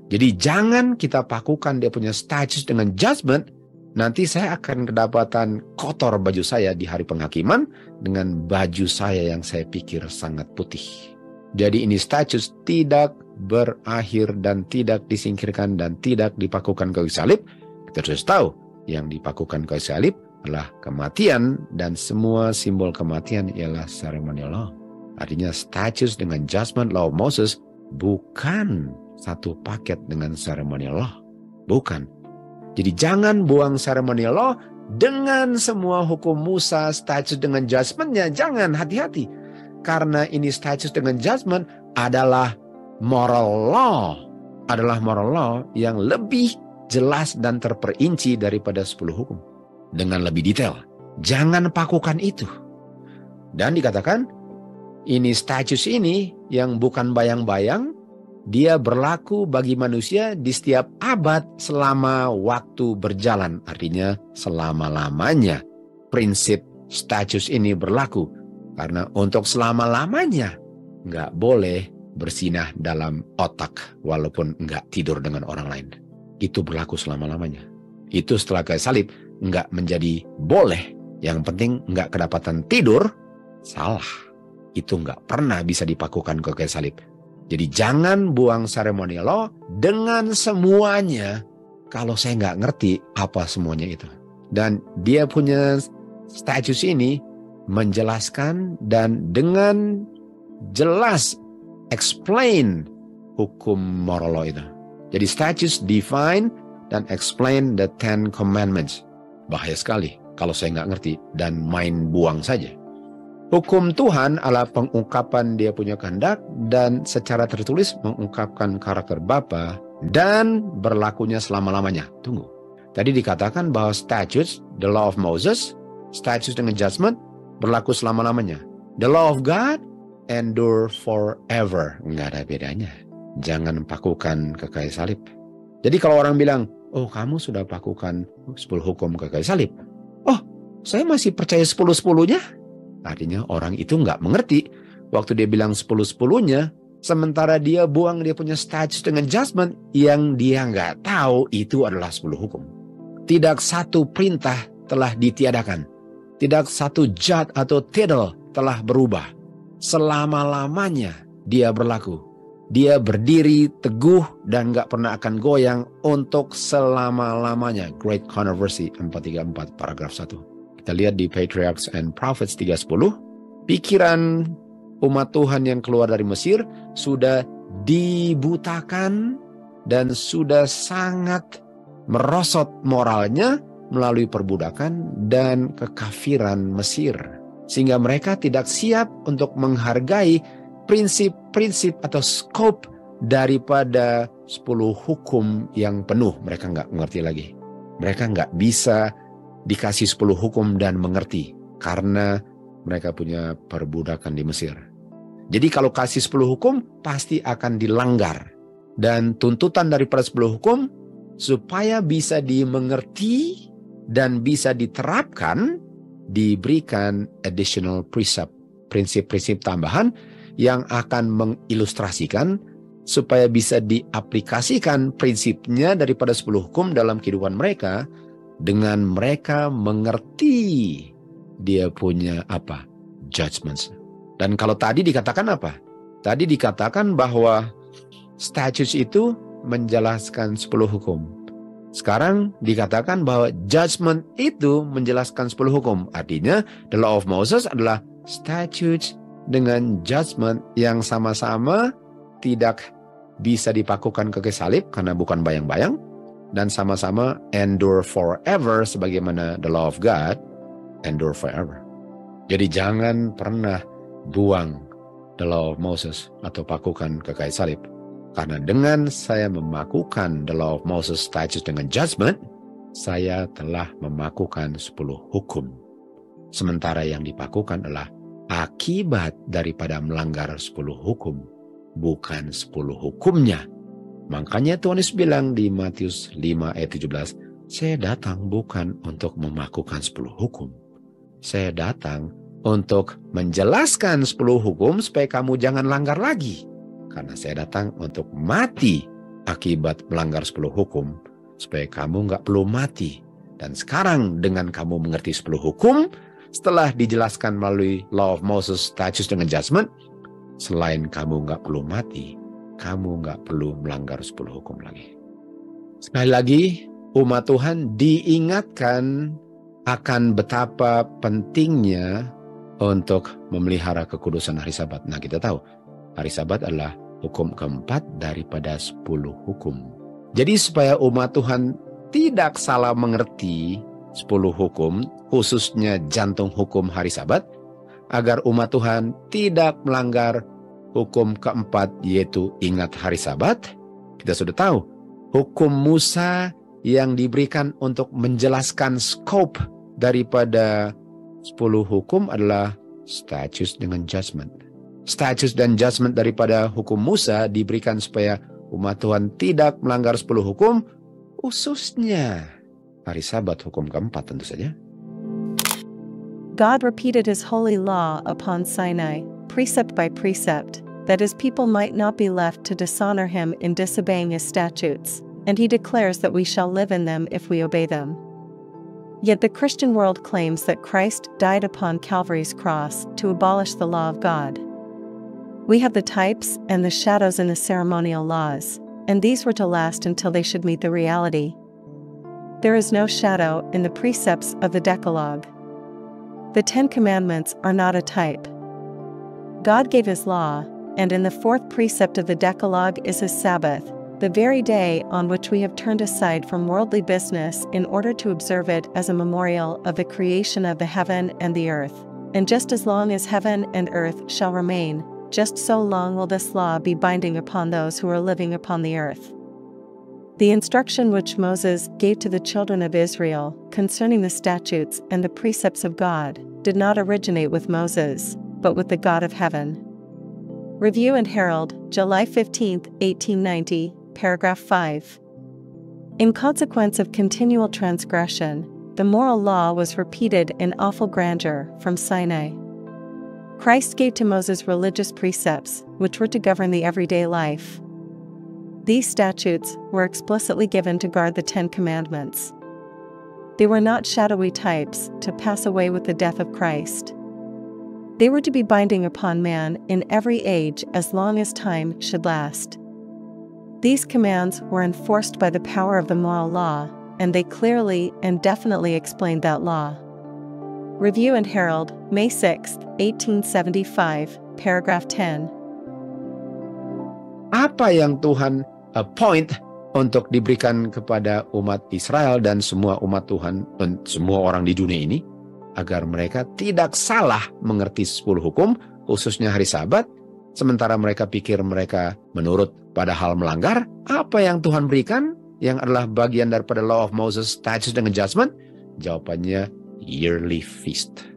Jadi jangan kita pakukan dia punya statutes dengan judgment. Nanti saya akan kedapatan kotor baju saya di hari penghakiman dengan baju saya yang saya pikir sangat putih. Jadi ini statutes tidak berakhir dan tidak disingkirkan dan tidak dipakukan ke salib. Kita harus tahu yang dipakukan ke salib adalah kematian, dan semua simbol kematian ialah ceremonial law. Artinya statutes dengan judgment law of Moses bukan satu paket dengan ceremonial law. Bukan. Jadi jangan buang ceremonial law dengan semua hukum Musa, statutes dengan judgment-nya. Jangan, hati-hati. Karena ini statutes dengan judgment adalah moral law. Adalah moral law yang lebih jelas dan terperinci daripada 10 hukum. Dengan lebih detail. Jangan pakukan itu. Dan dikatakan, ini statutes ini yang bukan bayang-bayang, dia berlaku bagi manusia di setiap abad selama waktu berjalan. Artinya selama-lamanya prinsip statutes ini berlaku. Karena untuk selama-lamanya nggak boleh bersinah dalam otak walaupun nggak tidur dengan orang lain. Itu berlaku selama-lamanya. Itu setelah kayu salib nggak menjadi boleh. Yang penting nggak kedapatan tidur, salah. Itu nggak pernah bisa dipakukan ke kayu salib. Jadi jangan buang ceremonial law dengan semuanya kalau saya nggak ngerti apa semuanya itu. Dan dia punya statutes ini menjelaskan dan dengan jelas explain hukum moral law itu. Jadi statutes define dan explain the 10 commandments. Bahaya sekali kalau saya nggak ngerti dan main buang saja. Hukum Tuhan adalah pengungkapan dia punya kehendak dan secara tertulis mengungkapkan karakter Bapa dan berlakunya selama-lamanya. Tunggu. Tadi dikatakan bahwa statutes, the law of Moses, statutes dengan judgment, berlaku selama-lamanya. The law of God, endure forever. Nggak ada bedanya. Jangan pakukan ke kayu salib. Jadi kalau orang bilang, oh kamu sudah pakukan 10 hukum ke kayu salib. Oh, saya masih percaya 10-10-nya. Artinya orang itu nggak mengerti. Waktu dia bilang 10-10-nya, sementara dia buang dia punya statutes dengan judgment yang dia nggak tahu itu adalah 10 hukum. Tidak satu perintah telah ditiadakan. Tidak satu jad atau title telah berubah. Selama-lamanya dia berlaku. Dia berdiri teguh dan nggak pernah akan goyang untuk selama-lamanya. Great Controversy 434 paragraf 1. Kita lihat di Patriarchs and Prophets 3:10, pikiran umat Tuhan yang keluar dari Mesir sudah dibutakan dan sudah sangat merosot moralnya melalui perbudakan dan kekafiran Mesir. Sehingga mereka tidak siap untuk menghargai prinsip-prinsip atau scope daripada 10 hukum yang penuh. Mereka nggak mengerti lagi. Mereka nggak bisa dikasih 10 hukum dan mengerti karena mereka punya perbudakan di Mesir. Jadi kalau kasih 10 hukum pasti akan dilanggar. Dan tuntutan daripada 10 hukum supaya bisa dimengerti dan bisa diterapkan, diberikan additional precept, prinsip-prinsip tambahan yang akan mengilustrasikan supaya bisa diaplikasikan prinsipnya daripada 10 hukum dalam kehidupan mereka dengan mereka mengerti dia punya apa? Judgments. Dan kalau tadi dikatakan apa? Tadi dikatakan bahwa statutes itu menjelaskan 10 hukum. Sekarang dikatakan bahwa judgment itu menjelaskan 10 hukum. Artinya, the law of Moses adalah statutes dengan judgment yang sama-sama tidak bisa dipakukan ke kayu salib karena bukan bayang-bayang, dan sama-sama endure forever sebagaimana the law of God endure forever. Jadi jangan pernah buang the law of Moses atau pakukan ke kayu salib. Karena dengan saya memakukan the law of Moses statutes dengan judgment, saya telah memakukan 10 hukum. Sementara yang dipakukan adalah akibat daripada melanggar 10 hukum, bukan 10 hukumnya. Makanya Tuhan Yesus bilang di Matius 5 ayat 17, saya datang bukan untuk memakukan 10 hukum. Saya datang untuk menjelaskan 10 hukum supaya kamu jangan langgar lagi. Karena saya datang untuk mati akibat melanggar 10 hukum, supaya kamu nggak perlu mati. Dan sekarang dengan kamu mengerti 10 hukum, setelah dijelaskan melalui law of Moses, statutes dengan judgment, selain kamu nggak perlu mati, kamu nggak perlu melanggar 10 hukum lagi. Sekali lagi, umat Tuhan diingatkan akan betapa pentingnya untuk memelihara kekudusan hari Sabat. Nah, kita tahu hari Sabat adalah hukum keempat daripada 10 hukum. Jadi supaya umat Tuhan tidak salah mengerti 10 hukum, khususnya jantung hukum hari Sabat, agar umat Tuhan tidak melanggar hukum keempat, yaitu ingat hari Sabat, kita sudah tahu hukum Musa yang diberikan untuk menjelaskan scope daripada 10 hukum adalah statutes dengan judgment. Statutes dan judgment daripada hukum Musa diberikan supaya umat Tuhan tidak melanggar 10 hukum, khususnya hari Sabat hukum keempat tentu saja. God repeated his holy law upon Sinai, precept by precept, that his people might not be left to dishonor him in disobeying his statutes, and he declares that we shall live in them if we obey them. Yet the Christian world claims that Christ died upon Calvary's cross to abolish the law of God. We have the types and the shadows in the ceremonial laws, and these were to last until they should meet the reality. There is no shadow in the precepts of the Decalogue. The 10 Commandments are not a type. God gave his law, and in the 4th precept of the Decalogue is his Sabbath, the very day on which we have turned aside from worldly business in order to observe it as a memorial of the creation of the heaven and the earth. And just as long as heaven and earth shall remain, just so long will this law be binding upon those who are living upon the earth. The instruction which Moses gave to the children of Israel concerning the statutes and the precepts of God did not originate with Moses, but with the God of heaven. Review and Herald, July 15, 1890, paragraph 5. In consequence of continual transgression, the moral law was repeated in awful grandeur from Sinai. Christ gave to Moses religious precepts, which were to govern the everyday life. These statutes were explicitly given to guard the 10 Commandments. They were not shadowy types to pass away with the death of Christ. They were to be binding upon man in every age as long as time should last. These commands were enforced by the power of the moral law, and they clearly and definitely explained that law. Review and Herald, May 6, 1875, paragraph 10. Apa yang Tuhan appoint untuk diberikan kepada umat Israel dan semua umat Tuhan dan semua orang di dunia ini, agar mereka tidak salah mengerti 10 hukum, khususnya hari Sabat, sementara mereka pikir mereka menurut padahal melanggar? Apa yang Tuhan berikan yang adalah bagian daripada law of Moses, statutes dengan judgment? Jawabannya yearly feast.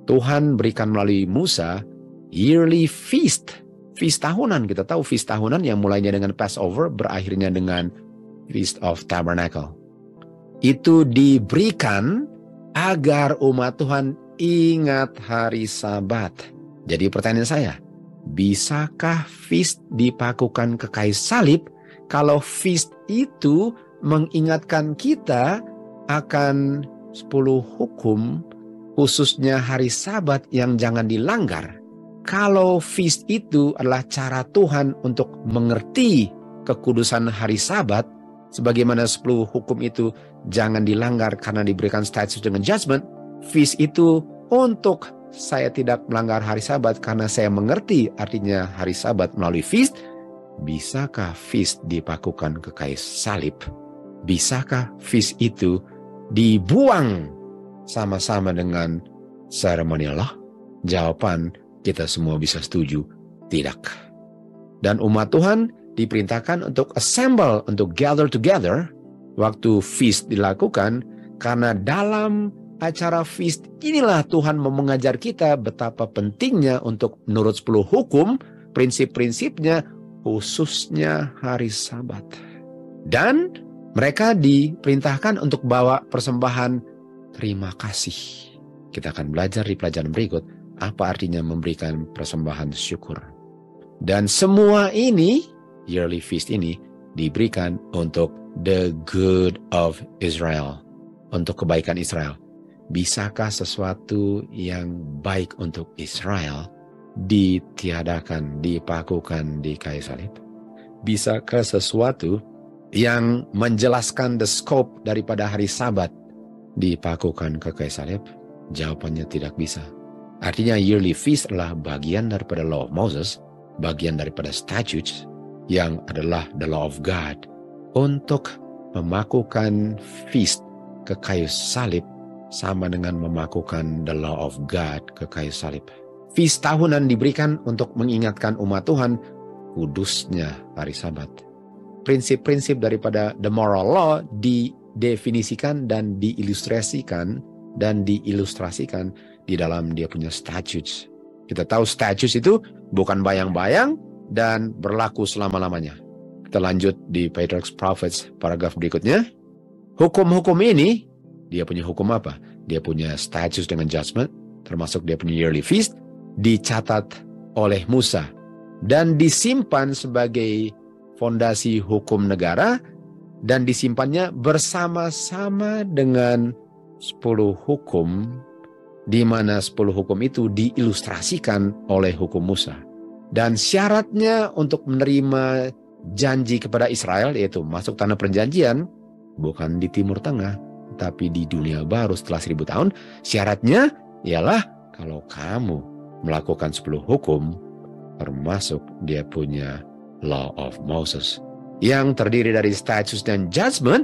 Tuhan berikan melalui Musa yearly feast. Feast tahunan, kita tahu feast tahunan yang mulainya dengan Passover, berakhirnya dengan Feast of Tabernacle. Itu diberikan agar umat Tuhan ingat hari Sabat. Jadi pertanyaan saya, bisakah feast dipakukan ke kayu salib kalau feast itu mengingatkan kita akan 10 hukum, khususnya hari Sabat yang jangan dilanggar? Kalau feast itu adalah cara Tuhan untuk mengerti kekudusan hari Sabat, sebagaimana 10 hukum itu jangan dilanggar karena diberikan statute dengan judgment, feast itu untuk saya tidak melanggar hari Sabat karena saya mengerti artinya hari Sabat melalui feast. Bisakah feast dipakukan ke kayu salib? Bisakah feast itu dibuang sama-sama dengan ceremonial law? Jawaban kita semua bisa setuju, tidak. Dan umat Tuhan diperintahkan untuk assemble, untuk gather together waktu feast dilakukan, karena dalam acara feast inilah Tuhan mau mengajar kita betapa pentingnya untuk menurut 10 hukum, prinsip-prinsipnya, khususnya hari Sabat. Dan mereka diperintahkan untuk bawa persembahan terima kasih. Kita akan belajar di pelajaran berikut apa artinya memberikan persembahan syukur. Dan semua ini, yearly feast ini, diberikan untuk the good of Israel, untuk kebaikan Israel. Bisakah sesuatu yang baik untuk Israel ditiadakan, dipakukan di kayu salib? Bisakah sesuatu yang menjelaskan the scope daripada hari Sabat dipakukan ke kayu salib? Jawabannya tidak bisa. Artinya yearly feast adalah bagian daripada law of Moses, bagian daripada statutes yang adalah the law of God. Untuk memakukan feast ke kayu salib sama dengan memakukan the law of God ke kayu salib. Feast tahunan diberikan untuk mengingatkan umat Tuhan kudusnya hari Sabat. Prinsip-prinsip daripada the moral law didefinisikan dan diilustrasikan di dalam dia punya statutes. Kita tahu statutes itu bukan bayang-bayang dan berlaku selama-lamanya. Kita lanjut di Patriarchs Prophets paragraf berikutnya. Hukum-hukum ini, dia punya hukum apa? Dia punya statutes dengan judgment, termasuk dia punya yearly feast, dicatat oleh Musa dan disimpan sebagai fondasi hukum negara dan disimpannya bersama-sama dengan 10 hukum, di mana 10 hukum itu diilustrasikan oleh hukum Musa. Dan syaratnya untuk menerima janji kepada Israel, yaitu masuk tanah perjanjian, bukan di Timur Tengah, tapi di dunia baru setelah 1000 tahun, syaratnya ialah kalau kamu melakukan 10 hukum, termasuk dia punya law of Moses, yang terdiri dari statutes dan judgment,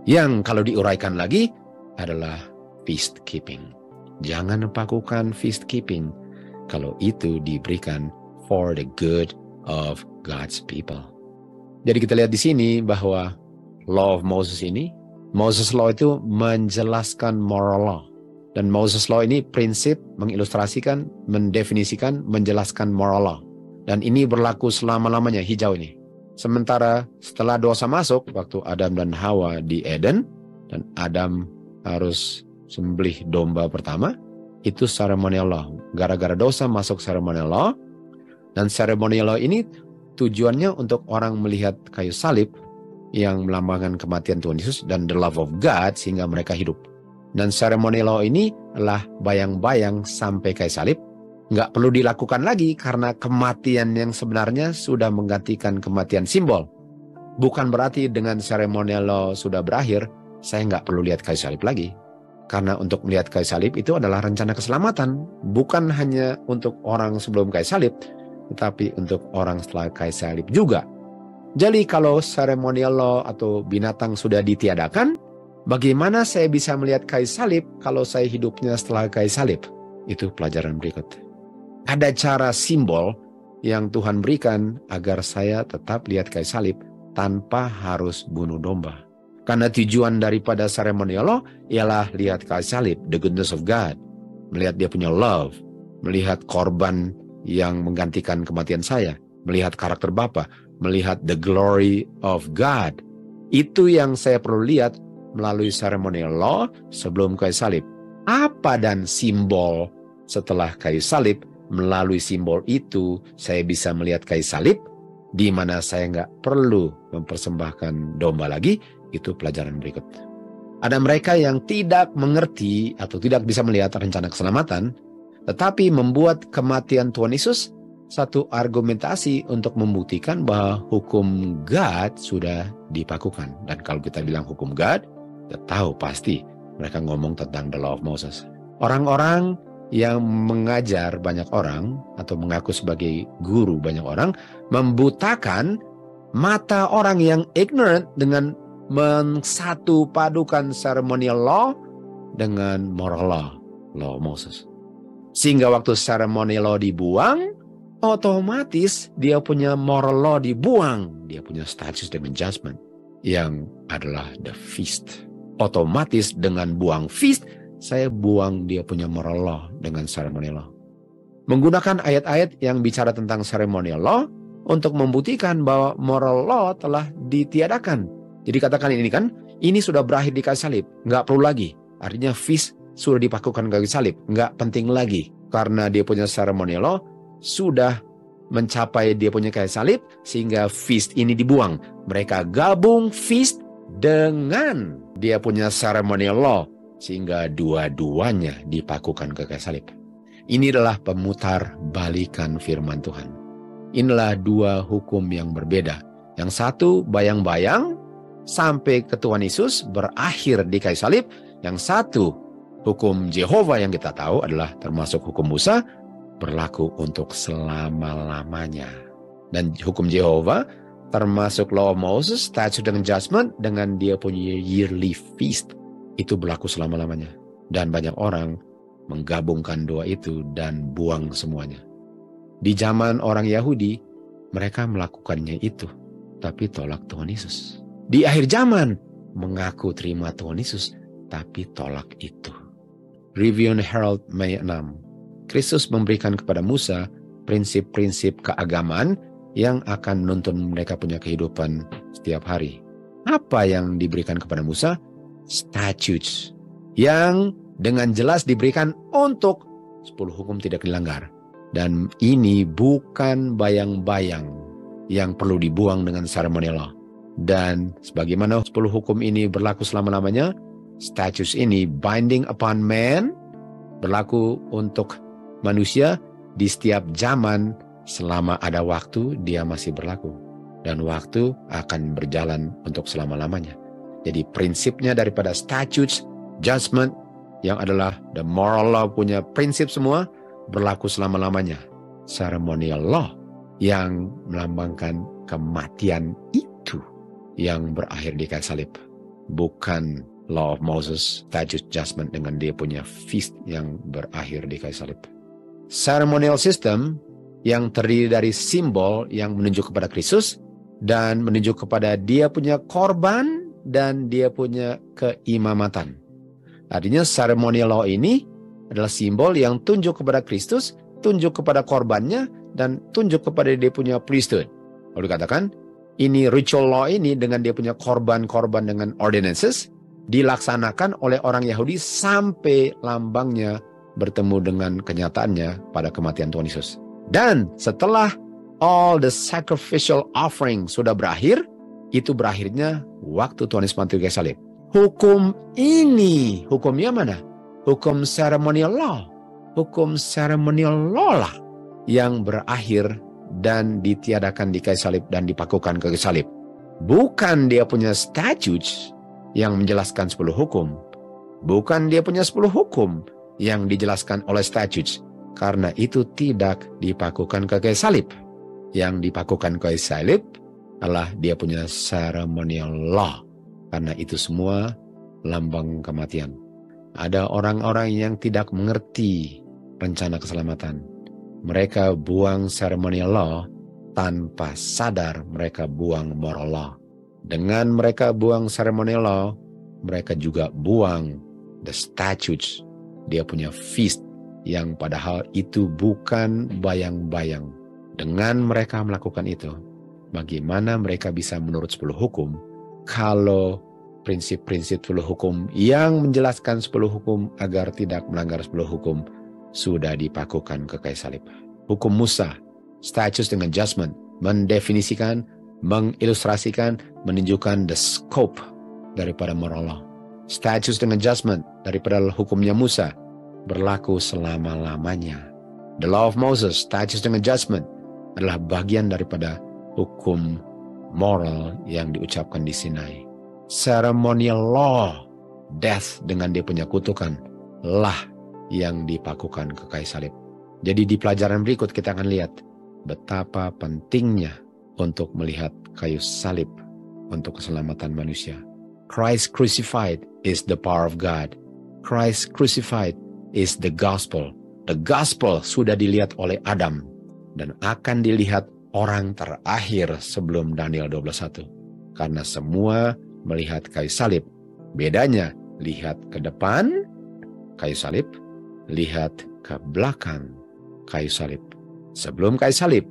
yang kalau diuraikan lagi adalah feast keeping. Jangan melakukan feast keeping kalau itu diberikan for the good of God's people. Jadi kita lihat di sini bahwa law of Moses ini, Moses law itu menjelaskan moral law. Dan Moses law ini prinsip mengilustrasikan, mendefinisikan, menjelaskan moral law. Dan ini berlaku selama-lamanya, hijau ini. Sementara setelah dosa masuk, waktu Adam dan Hawa di Eden, dan Adam harus sembelih domba pertama, itu ceremonial law. Gara-gara dosa masuk ceremonial law, dan ceremonial law ini tujuannya untuk orang melihat kayu salib yang melambangkan kematian Tuhan Yesus dan the love of God sehingga mereka hidup. Dan ceremonial law ini adalah bayang-bayang sampai kayu salib. Nggak perlu dilakukan lagi karena kematian yang sebenarnya sudah menggantikan kematian simbol. Bukan berarti dengan ceremonial law sudah berakhir, saya nggak perlu lihat kayu salib lagi. Karena untuk melihat kayu salib itu adalah rencana keselamatan. Bukan hanya untuk orang sebelum kayu salib, tetapi untuk orang setelah kayu salib juga. Jadi kalau ceremonial law atau binatang sudah ditiadakan, bagaimana saya bisa melihat kayu salib kalau saya hidupnya setelah kayu salib? Itu pelajaran berikut. Ada cara simbol yang Tuhan berikan agar saya tetap lihat kayu salib tanpa harus bunuh domba. Karena tujuan daripada ceremonial law ialah lihat kayu salib, the goodness of God. Melihat dia punya love, melihat korban yang menggantikan kematian saya, melihat karakter Bapa, melihat the glory of God. Itu yang saya perlu lihat melalui ceremonial law sebelum kayu salib. Apa dan simbol setelah kayu salib melalui simbol itu saya bisa melihat kayu salib, di mana saya nggak perlu mempersembahkan domba lagi. Itu pelajaran berikut. Ada mereka yang tidak mengerti atau tidak bisa melihat rencana keselamatan, tetapi membuat kematian Tuhan Yesus satu argumentasi untuk membuktikan bahwa hukum God sudah dipakukan. Dan kalau kita bilang hukum God, kita tahu pasti mereka ngomong tentang the law of Moses. Orang-orang yang mengajar banyak orang atau mengaku sebagai guru banyak orang membutakan mata orang yang ignorant dengan mensatu padukan ceremonial law dengan moral law, law of Moses. Sehingga waktu ceremonial law dibuang, otomatis dia punya moral law dibuang. Dia punya statutes dengan judgment yang adalah the feast. Otomatis dengan buang feast, saya buang dia punya moral law dengan ceremonial law. Menggunakan ayat-ayat yang bicara tentang ceremonial law untuk membuktikan bahwa moral law telah ditiadakan. Jadi katakan ini sudah berakhir di kayu salib, nggak perlu lagi. Artinya feast sudah dipakukan kayu salib, nggak penting lagi. Karena dia punya ceremonial law sudah mencapai dia punya kayu salib, sehingga feast ini dibuang. Mereka gabung feast dengan dia punya ceremonial law, sehingga dua-duanya dipakukan ke kayu salib. Ini adalah pemutar balikan firman Tuhan. Inilah dua hukum yang berbeda. Yang satu bayang-bayang sampai ke Tuhan Yesus berakhir di kayu salib. Yang satu hukum Jehovah yang kita tahu adalah termasuk hukum Musa, berlaku untuk selama-lamanya. Dan hukum Jehovah termasuk law of Moses, statute dan judgment dengan dia punya yearly feast. Itu berlaku selama-lamanya. Dan banyak orang menggabungkan dua itu dan buang semuanya. Di zaman orang Yahudi, mereka melakukannya itu, tapi tolak Tuhan Yesus. Di akhir zaman, mengaku terima Tuhan Yesus, tapi tolak itu. Review and Herald Mei 6. Kristus memberikan kepada Musa prinsip-prinsip keagamaan yang akan menuntun mereka punya kehidupan setiap hari. Apa yang diberikan kepada Musa? Statutes. Yang dengan jelas diberikan untuk 10 hukum tidak dilanggar. Dan ini bukan bayang-bayang yang perlu dibuang dengan ceremonial law. Dan sebagaimana 10 hukum ini berlaku selama-lamanya, statutes ini binding upon man, berlaku untuk manusia di setiap zaman selama ada waktu dia masih berlaku. Dan waktu akan berjalan untuk selama-lamanya. Jadi prinsipnya daripada statutes, judgment, yang adalah the moral law punya prinsip semua, berlaku selama-lamanya. Ceremonial law yang melambangkan kematian itu yang berakhir di kayu salib. Bukan law of Moses, statute, judgment dengan dia punya feast yang berakhir di kayu salib. Ceremonial system yang terdiri dari simbol yang menunjuk kepada Kristus dan menunjuk kepada dia punya korban dan dia punya keimamatan. Artinya ceremonial law ini adalah simbol yang tunjuk kepada Kristus, tunjuk kepada korbannya, dan tunjuk kepada dia punya priesthood. Lalu dikatakan, ini ritual law ini dengan dia punya korban-korban dengan ordinances, dilaksanakan oleh orang Yahudi sampai lambangnya bertemu dengan kenyataannya pada kematian Tuhan Yesus. Dan setelah all the sacrificial offering sudah berakhir, itu berakhirnya waktu Tuhan Yesus mati di kayu salib. Hukum ini, hukumnya mana? Hukum ceremonial law. Hukum ceremonial law lah yang berakhir dan ditiadakan di kayu salib dan dipakukan ke kayu salib. Bukan dia punya statutes yang menjelaskan 10 hukum. Bukan dia punya 10 hukum yang dijelaskan oleh statutes. Karena itu tidak dipakukan ke kayu salib. Yang dipakukan ke kayu salib adalah dia punya ceremonial law. Karena itu semua lambang kematian. Ada orang-orang yang tidak mengerti rencana keselamatan. Mereka buang ceremonial law tanpa sadar mereka buang moral law. Dengan mereka buang ceremonial law, mereka juga buang the statutes. Dia punya feast yang padahal itu bukan bayang-bayang. Dengan mereka melakukan itu, bagaimana mereka bisa menurut 10 hukum kalau prinsip-prinsip 10 hukum yang menjelaskan 10 hukum agar tidak melanggar 10 hukum sudah dipakukan ke kayu salib. Hukum Musa, statutes dengan judgment, mendefinisikan, mengilustrasikan, menunjukkan the scope daripada moral law. Statutes dengan judgment daripada hukumnya Musa berlaku selama-lamanya. The law of Moses, statutes dengan judgment adalah bagian daripada hukum moral yang diucapkan di Sinai. Ceremonial law, death dengan dia punya kutukan, lah yang dipakukan ke kayu salib. Jadi di pelajaran berikut kita akan lihat betapa pentingnya untuk melihat kayu salib untuk keselamatan manusia. Christ crucified is the power of God. Christ crucified is the gospel. The gospel sudah dilihat oleh Adam dan akan dilihat orang terakhir sebelum Daniel 21. Karena semua melihat kayu salib. Bedanya, lihat ke depan, kayu salib, lihat ke belakang, kayu salib. Sebelum kayu salib,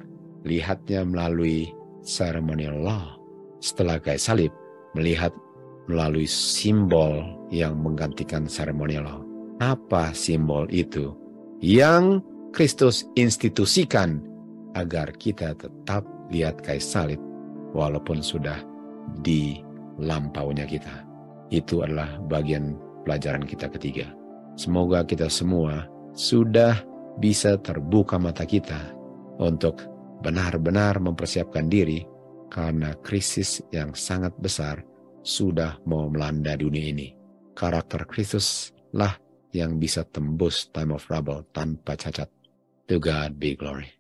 lihatnya melalui ceremonial law. Setelah kayu salib, melihat melalui simbol yang menggantikan ceremonial law. Apa simbol itu yang Kristus institusikan agar kita tetap lihat kayu salib walaupun sudah di lampaunya kita? Itu adalah bagian pelajaran kita ketiga. Semoga kita semua sudah bisa terbuka mata kita untuk benar-benar mempersiapkan diri karena krisis yang sangat besar sudah mau melanda dunia ini. Karakter Kristus lah yang bisa tembus time of trouble tanpa cacat. To God be glory.